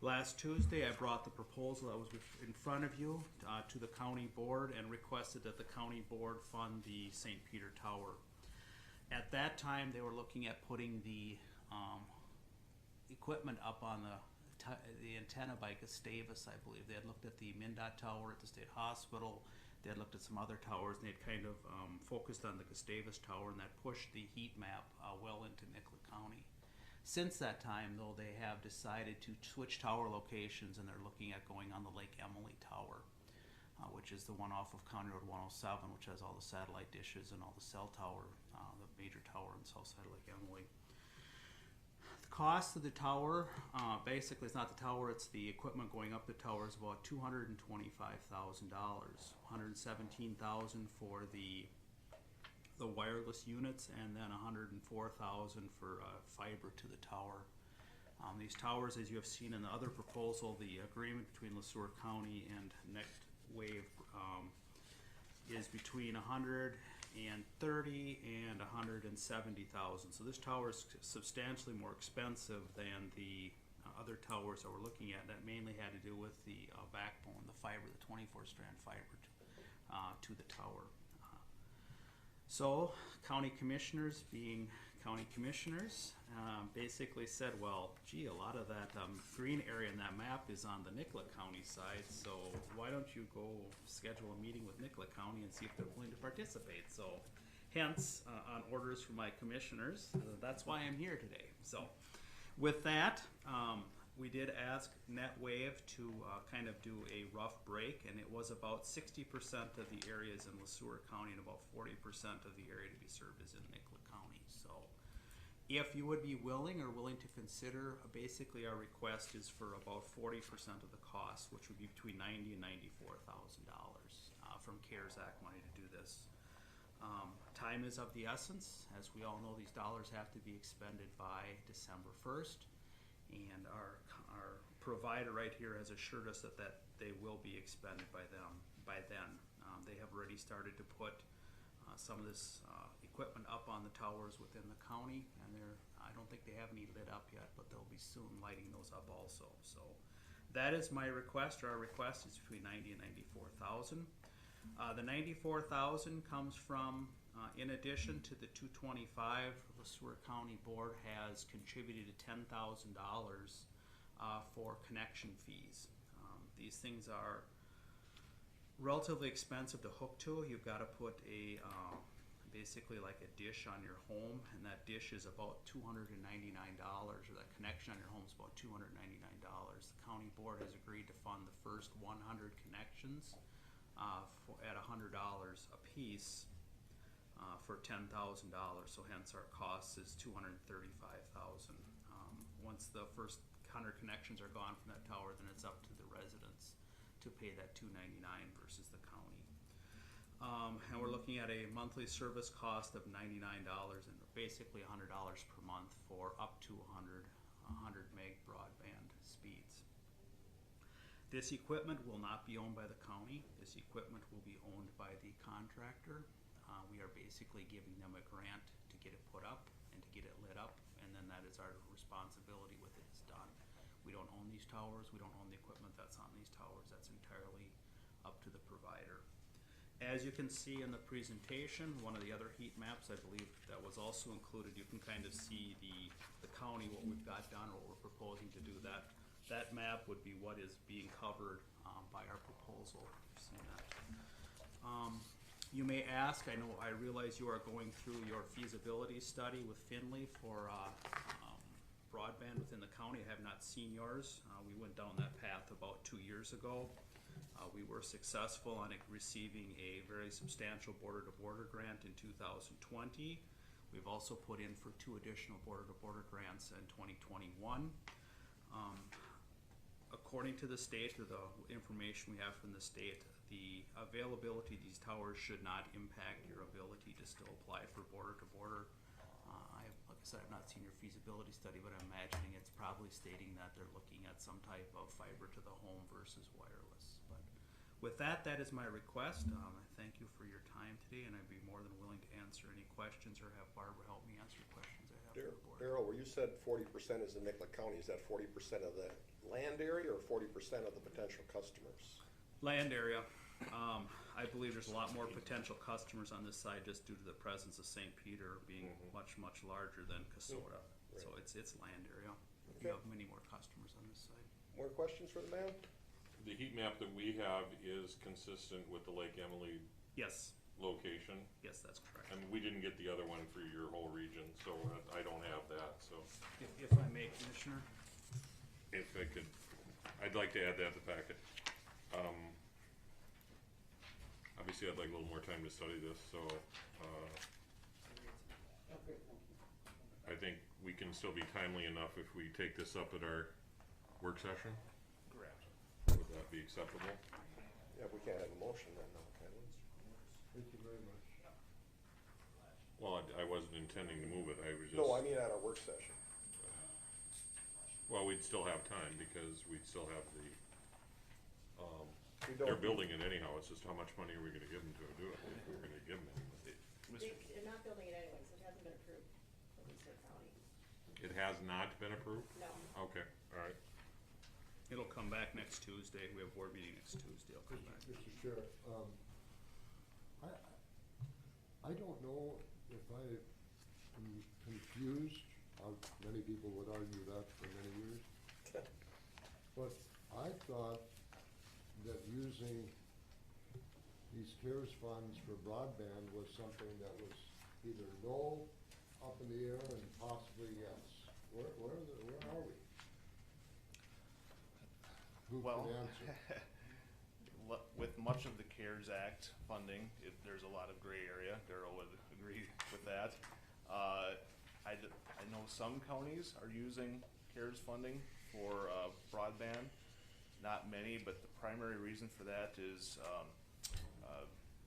Last Tuesday, I brought the proposal that was in front of you to the county board and requested that the county board fund the St. Peter Tower. At that time, they were looking at putting the equipment up on the antenna by Gustavus, I believe. They had looked at the MnDOT tower at the state hospital. They had looked at some other towers, and they'd kind of focused on the Gustavus tower, and that pushed the heat map well into Nicollet County. Since that time, though, they have decided to switch tower locations, and they're looking at going on the Lake Emily Tower, which is the one off of County Road 107, which has all the satellite dishes and all the cell tower, the major tower on the south side of Lake Emily. The cost of the tower, basically it's not the tower, it's the equipment going up the tower, is about $225,000. $117,000 for the wireless units, and then $104,000 for fiber to the tower. These towers, as you have seen in the other proposal, the agreement between LeSueur County and NextWave is between $130,000 and $170,000. So this tower is substantially more expensive than the other towers that we're looking at. That mainly had to do with the backbone, the fiber, the 24-strand fiber to the tower. So county commissioners, being county commissioners, basically said, well, gee, a lot of that green area in that map is on the Nicollet County side, so why don't you go schedule a meeting with Nicollet County and see if they're willing to participate? So hence, on orders from my commissioners, that's why I'm here today. So with that, we did ask NetWave to kind of do a rough break, and it was about 60% of the areas in LeSueur County and about 40% of the area to be served is in Nicollet County. So if you would be willing to consider, basically our request is for about 40% of the cost, which would be between $90,000 and $94,000 from CARES Act money to do this. Time is of the essence. As we all know, these dollars have to be expended by December 1st. And our provider right here has assured us that they will be expended by then. They have already started to put some of this equipment up on the towers within the county, and I don't think they have any lit up yet, but they'll be soon lighting those up also. So that is my request, or our request is between $90,000 and $94,000. The $94,000 comes from, in addition to the $225, LeSueur County Board has contributed $10,000 for connection fees. These things are relatively expensive to hook to. You've got to put basically like a dish on your home, and that dish is about $299, or that connection on your home is about $299. The county board has agreed to fund the first 100 connections at $100 a piece for $10,000. So hence our cost is $235,000. Once the first 100 connections are gone from that tower, then it's up to the residents to pay that $299 versus the county. And we're looking at a monthly service cost of $99 and basically $100 per month for up to 100 meg broadband speeds. This equipment will not be owned by the county. This equipment will be owned by the contractor. We are basically giving them a grant to get it put up and to get it lit up, and then that is our responsibility with it is done. We don't own these towers. We don't own the equipment that's on these towers. That's entirely up to the provider. As you can see in the presentation, one of the other heat maps, I believe, that was also included, you can kind of see the county, what we've got done, or what we're proposing to do. That map would be what is being covered by our proposal. You've seen that. You may ask, I realize you are going through your feasibility study with Finley for broadband within the county. I have not seen yours. We went down that path about 2 years ago. We were successful on receiving a very substantial border-to-border grant in 2020. We've also put in for 2 additional border-to-border grants in 2021. According to the state, or the information we have from the state, the availability of these towers should not impact your ability to still apply for border-to-border. Like I said, I've not seen your feasibility study, but I'm imagining it's probably stating that they're looking at some type of fiber to the home versus wireless. But With that is my request. I thank you for your time today, and I'd be more than willing to answer any questions or have Barbara help me answer questions I have for the board. Darryl, where you said 40% is in Nicollet County, is that 40% of the land area or 40% of the potential customers? Land area. I believe there's a lot more potential customers on this side just due to the presence of St. Peter being much larger than Kasota. So it's land area. We have many more customers on this side. More questions for the man? The heat map that we have is consistent with the Lake Emily Yes. location, Yes, that's correct. and we didn't get the other one for your whole region, so I don't have that, so If I may, Commissioner. if I could, I'd like to add that to the packet. Obviously, I'd like a little more time to study this, so, Oh, great, thank you. I think we can still be timely enough if we take this up at our work session. Correct. Would that be acceptable? Yeah, we can't have a motion then, no, can we? Thank you very much. Well, I wasn't intending to move it, I was just. No, I mean at our work session. Well, we'd still have time because we'd still have the, We they're don't- building it anyhow, it's just how much money are we gonna give them to do it, if we're gonna give them any money. They're not building it anyways, it hasn't been approved from Eastern County. It has not been approved? No. Okay, alright. It'll come back next Tuesday. We have board meeting next Tuesday. It'll come back. Mr. Chair, I don't know if I am confused, many people would argue that for many years, but I thought that using these CARES funds for broadband was something that was either no, up in the air, and possibly yes. Where are we? Who Well, can answer? with much of the CARES Act funding, there's a lot of gray area. Darryl would agree with that. I know some counties are using CARES funding for broadband. Not many, but the primary reason for that is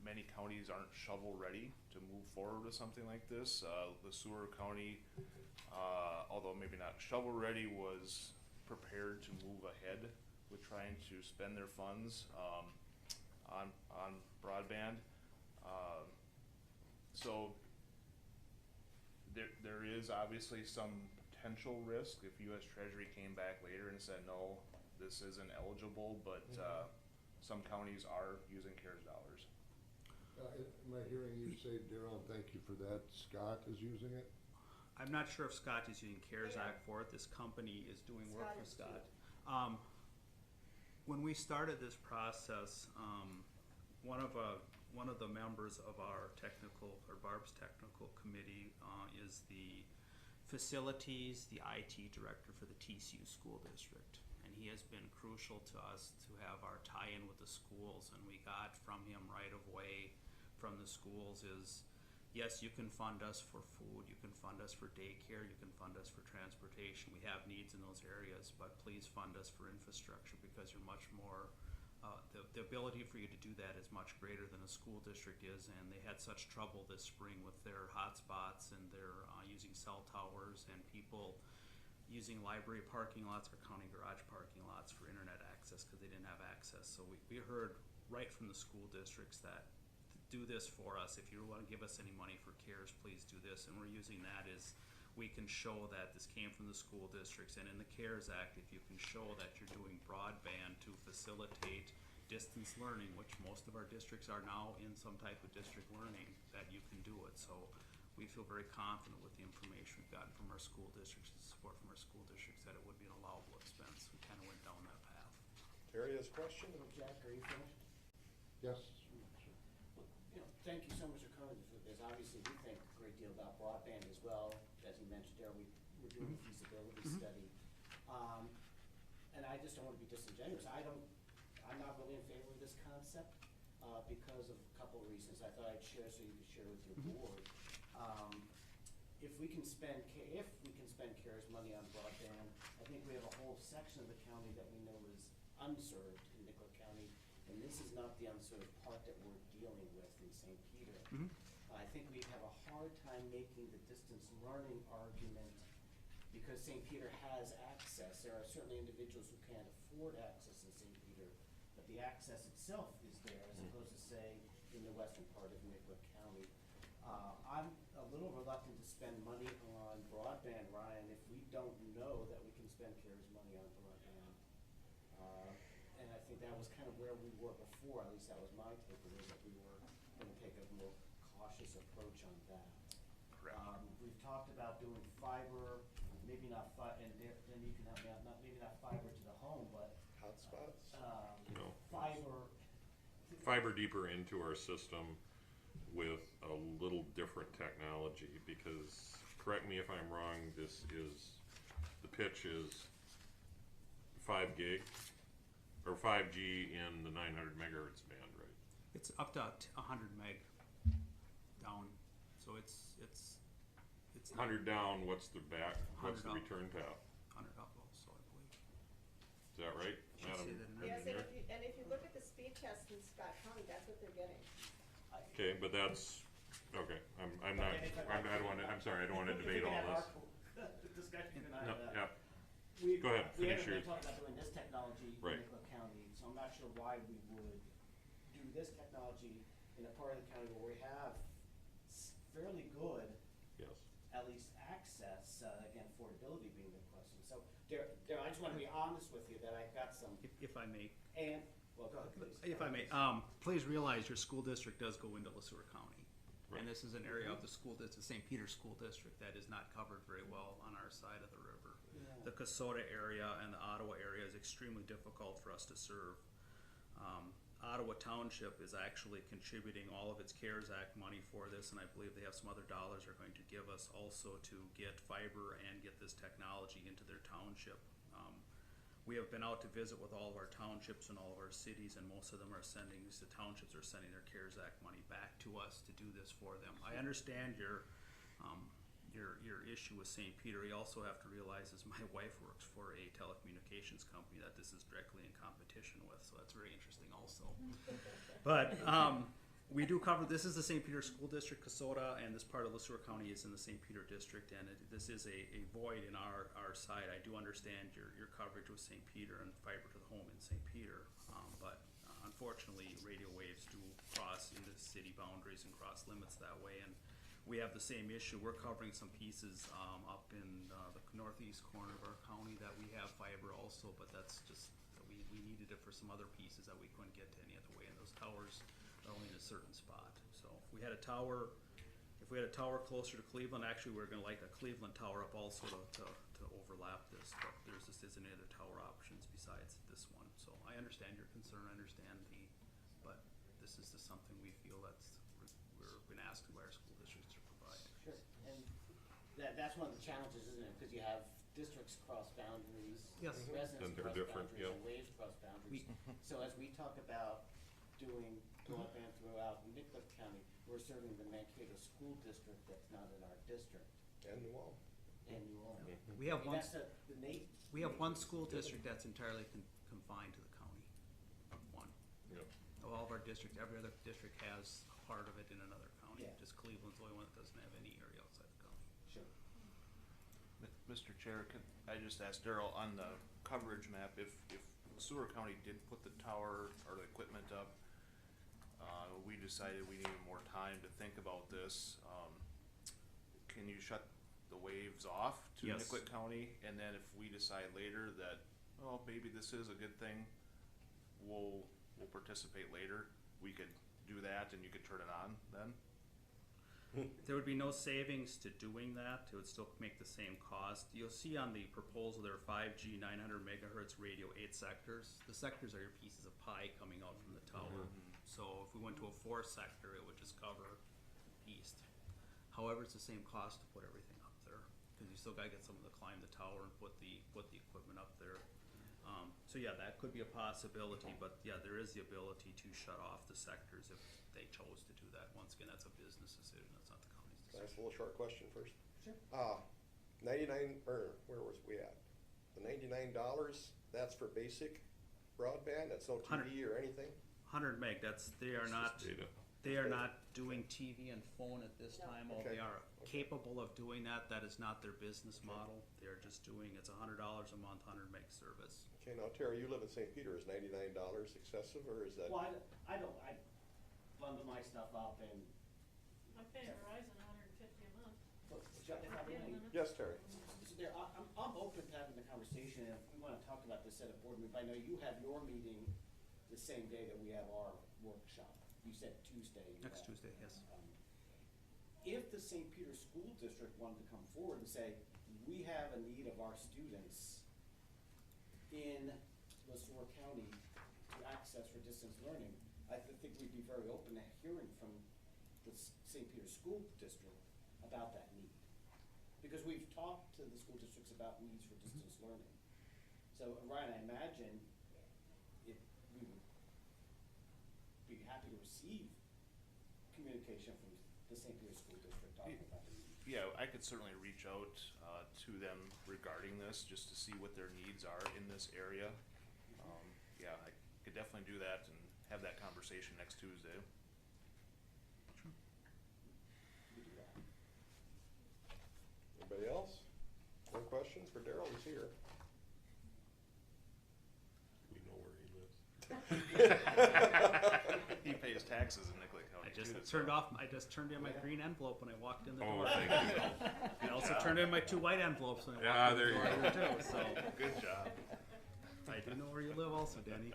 many counties aren't shovel ready to move forward with something like this. The Seward County, although maybe not shovel ready, was prepared to move ahead with trying to spend their funds on broadband. So there is obviously some potential risk if U.S. Treasury came back later and said, no, this isn't eligible, but some counties are using CARES dollars. Am I hearing you say, Darryl, and thank you for that, Scott is using it? I'm not sure if Scott is using CARES Act for it. This company is doing work for Scott. When we started this process, one of the members of our technical, or Barb's technical committee, is the facilities, the IT director for the TCU school district. And he has been crucial to us to have our tie-in with the schools, and we got from him right away from the schools is, yes, you can fund us for food, you can fund us for daycare, you can fund us for transportation. We have needs in those areas, but please fund us for infrastructure because you're much more, the ability for you to do that is much greater than a school district is, and they had such trouble this spring with their hotspots and their using cell towers and people using library parking lots or county garage parking lots for internet access because they didn't have access. So we heard right from the school districts that do this for us. If you want to give us any money for CARES, please do this. And we're using that as we can show that this came from the school districts. And in the CARES Act, if you can show that you're doing broadband to facilitate distance learning, which most of our districts are now in some type of district learning, that you can do it. So we feel very confident with the information we've gotten from our school districts, the support from our school districts, that it would be an allowable expense. We kind of went down that path. Terry has a question? Jack, are you finished? Yes, Thank you so much for coming to this. Obviously, we think a great deal about broadband as well. As you mentioned, Darryl, we're doing a feasibility study. And I just don't want to be disingenuous. I'm not really in favor of this concept because of a couple of reasons. I thought I'd share so you could share with your board. If we can spend CARES money on broadband, I think we have a whole section of the county that we know is unserved in Nicollet County, and this is not the unserved part that we're dealing with in St. Peter. I think we have a hard time making the distance learning argument because St. Peter has access. There are certainly individuals who can't afford access in St. Peter, but the access itself is there as opposed to say in the western part of Nicollet County. I'm a little reluctant to spend money on broadband, Ryan, if we don't know that we can spend CARES money on broadband. And I think that was kind of where we were before, at least that was my takeaway, that we were gonna take a more cautious approach on that. Correct. We've talked about doing fiber, maybe not and then you can help me out, maybe not fiber to the home, but, Hotspots? No. fiber, Deeper into our system with a little different technology, because, correct me if I'm wrong, the pitch is 5 gig, or 5G in the 900 megahertz band, right? It's up to 100 meg down, so it's 100 down, what's the 100 up. return path? 100 up also, I believe. Is that right, Should Madam say that in Yes, Engineer? and if you look at the speed test in Scott County, that's what they're getting. Okay, but that's, okay, I'm not, I don't wanna, I'm sorry, I don't wanna debate all this. Discussion tonight. No, yeah, We, Go ahead, we finish haven't been yours. talking about doing this technology in Right. Nicollet County, so I'm not sure why we would do this technology in a part of the county where we have fairly good, yes. at least access, again, affordability being the question. So, Darryl, I just wanna be honest with you that I've got some, If I may, well, go ahead, please. if I may, please realize your school district does go into LeSueur County. Right. And this is an area of the St. Peter School District that is not covered very well on our side of the river. Yeah. The Kasota area and the Ottawa area is extremely difficult for us to serve. Ottawa Township is actually contributing all of its CARES Act money for this, and I believe they have some other dollars they're going to give us also to get fiber and get this technology into their township. We have been out to visit with all of our townships and all of our cities, and most of them are the townships are sending their CARES Act money back to us to do this for them. I understand your issue with St. Peter. You also have to realize, as my wife works for a telecommunications company, that this is directly in competition with, so that's very interesting also. But we do cover, this is the St. Peter School District, Kasota, and this part of LeSueur County is in the St. Peter District, and this is a void in our side. I do understand your coverage with St. Peter and fiber to the home in St. Peter, but unfortunately, radio waves do cross into city boundaries and cross limits that way, and we have the same issue. We're covering some pieces up in the northeast corner of our county that we have fiber also, but that's just, we needed it for some other pieces that we couldn't get to any other way, and those towers are only in a certain spot. So if we had a tower closer to Cleveland, actually we're gonna like a Cleveland tower up also to overlap this, but there just isn't any other tower options besides this one. So I understand your concern, but this is just something we feel we're been asked by our school districts to provide. Sure, and that's one of the challenges, isn't it? Because you have districts cross boundaries, Yes. residents And they're cross different, boundaries, yeah. and waves cross boundaries. So as we talk about doing broadband throughout Nicollet County, we're serving the Mankato School District that's not in our district, And New Ulm. and you all. We have one, That's the we have one school district that's entirely confined to the county. One. Yep. Of all of our districts, every other district has a part of it in another county. Yeah. Just Cleveland's the only one that doesn't have any area outside the county. Sure. Mr. Chair, can I just ask Darryl, on the coverage map, if LeSueur County did put the tower or the equipment up, we decided we needed more time to think about this, can you shut the waves off to Yes. Nicollet County? And then if we decide later that, oh, maybe this is a good thing, we'll participate later, we could do that and you could turn it on then? There would be no savings to doing that. It would still make the same cost. You'll see on the proposal there are 5G 900 megahertz radio 8 sectors. The sectors are your pieces of pie coming out from the tower. So if we went to a 4 sector, it would just cover east. However, it's the same cost to put everything up there because you still gotta get someone to climb the tower and put the equipment up there. So yeah, that could be a possibility, but yeah, there is the ability to shut off the sectors if they chose to do that. Once again, that's a business decision, that's not the county's Can I ask a decision. little short question first? Sure. 99, or where was we at? The $99, that's for basic broadband? That's no TV or anything? 100 meg, they are It's not, just data. they are not doing TV and phone at this No. time. All Okay. they are capable of doing that. That is not their business model. They're just doing, it's $100 a month, 100 meg service. Okay, now Terry, you live in St. Peter, is $99 excessive, or is that? Well, I bundle my stuff up and. I'm paying Verizon $150 a month. If I may, Yes, Terry? So there, I'm open to having the conversation, and if we wanna talk about this at a board meeting, I know you have your meeting the same day that we have our workshop. You said Tuesday. Next Tuesday, yes. If the St. Peter School District wanted to come forward and say, we have a need of our students in LeSueur County to access for distance learning, I think we'd be very open to hearing from the St. Peter School District about that need. Because we've talked to the school districts about needs for distance learning. So Ryan, I imagine we would be happy to receive communication from the St. Peter School District talking about the need. Yeah, I could certainly reach out to them regarding this, just to see what their needs are in this area. Yeah, I could definitely do that and have that conversation next Tuesday. We do that. Anybody else? One question for Daryl, he's here. We know where he lives. He pays taxes in Nicollet County. I just turned in my green envelope when I walked in the Oh, door. thank you. I also turned in my 2 white envelopes when I Yeah, walked in there the you door go. here too, so. Good job. I do know where you live also, Denny.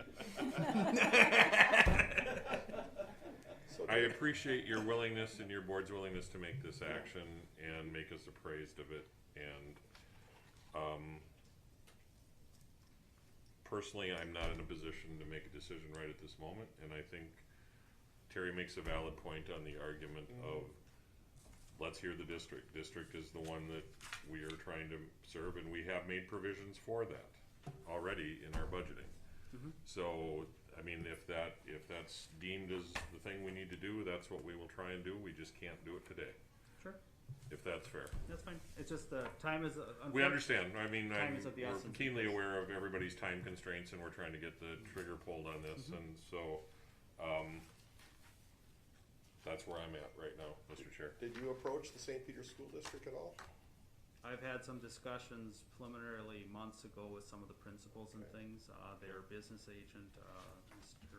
So I appreciate your willingness and your board's willingness to make this action and make us appraised of it. And personally, I'm not in a position to make a decision right at this moment. And I think Terry makes a valid point on the argument of, let's hear the district. District is the one that we are trying to serve, and we have made provisions for that already in our budgeting. So, I mean, if that's deemed as the thing we need to do, that's what we will try and do. We just can't do it today, Sure, if that's fair. that's fine. It's just the time is. We understand. I mean, Time is of the we're essence. keenly aware of everybody's time constraints, and we're trying to get the trigger pulled on this. And so, that's where I'm at right now, Mr. Chair. did you approach the St. Peter School District at all? I've had some discussions preliminarily months ago with some of the principals and Okay. things. Their business agent, Mr.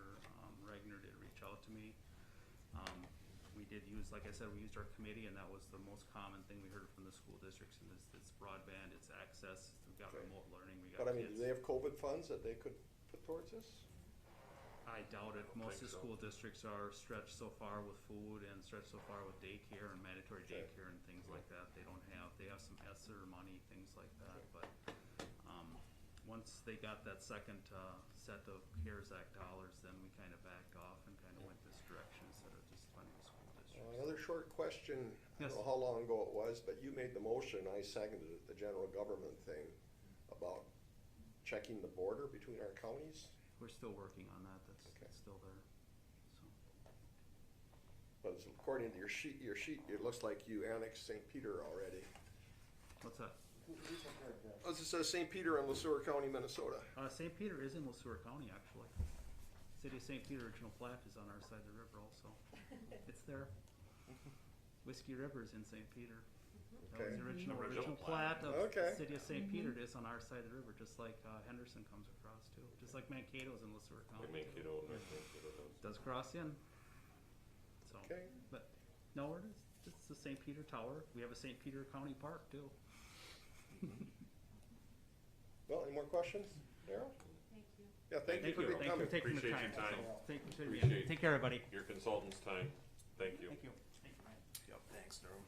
Regner, did reach out to me. We did use, like I said, we used our committee, and that was the most common thing we heard from the school districts, and it's broadband, it's access, we've got Okay. remote learning, we got But I mean, kids. do they have COVID funds that they could put towards this? I doubt it. Most of think the so. school districts are stretched so far with food and stretched so far with daycare and mandatory Okay. daycare and things like that. They have some ESSER money, things like that, but, once they got that second, set of CARES Act dollars, then we kinda backed off and kinda went this direction instead of just funding the school districts. Another short question, I Yes. don't know how long ago it was, but you made the motion, I seconded it, the general government thing about checking the border between our counties. We're still working on that, Okay. that's still there, so. But it's according to your sheet, it looks like you annexed St. Peter already. What's that? Who took care of that? Oh, it says St. Peter in LeSueur County, Minnesota. St. Peter is in LeSueur County, actually. City of St. Peter original plat is on our side of the river also. It's there. Whiskey River is in St. Peter. That was Okay. the original Original plat of Okay. the City of St. Peter. It is on our side of the river, just like Henderson comes across too. Just like Mankato's in LeSueur County. They make too. it old, I think, Does cross in. So, Okay. but no, it is. It's the St. Peter Tower. We have a St. Peter County Park too. Well, any more questions, Daryl? Thank you. Yeah, thank you for Thank you coming. for taking the Appreciate time. your time. So, Thank you. Appreciate- Take care, everybody. Your consultant's time. Thank you. Thank you. Yep, thanks, Norm.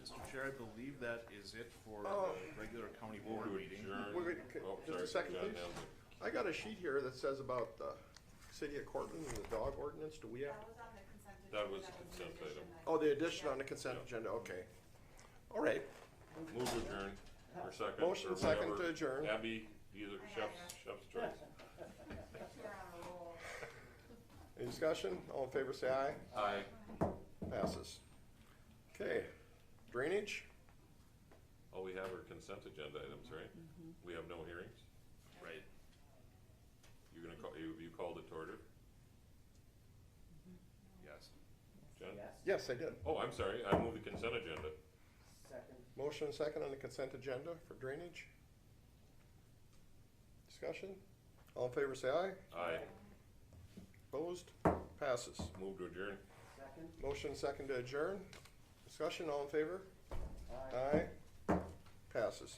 Mr. Chair, I believe that is it for the regular county board Move to meeting. adjourn. Wait, Oh, just a sorry, second, John please. Hamlin. I got a sheet here that says about the city of Cortland and the dog ordinance. Do we have? That was consent item. Oh, the addition on the consent agenda, okay. All right, Move to adjourn, or second, motion or second whatever. to adjourn. Abby, either chef's choice. Any discussion? All in favor, say aye. Aye. Passes. Okay, drainage? All we have are consent agenda items, right? We have no hearings? Right. You're gonna call, you called it to order? Yes. Jen? Yes, I did. Oh, I'm sorry, I move the consent agenda. Second. Motion and second on the consent agenda for drainage. Discussion? All in favor say aye. Aye. Opposed? Passes. Move to adjourn. Second. Motion and second to adjourn. Discussion, all in favor? Aye. Aye. Passes.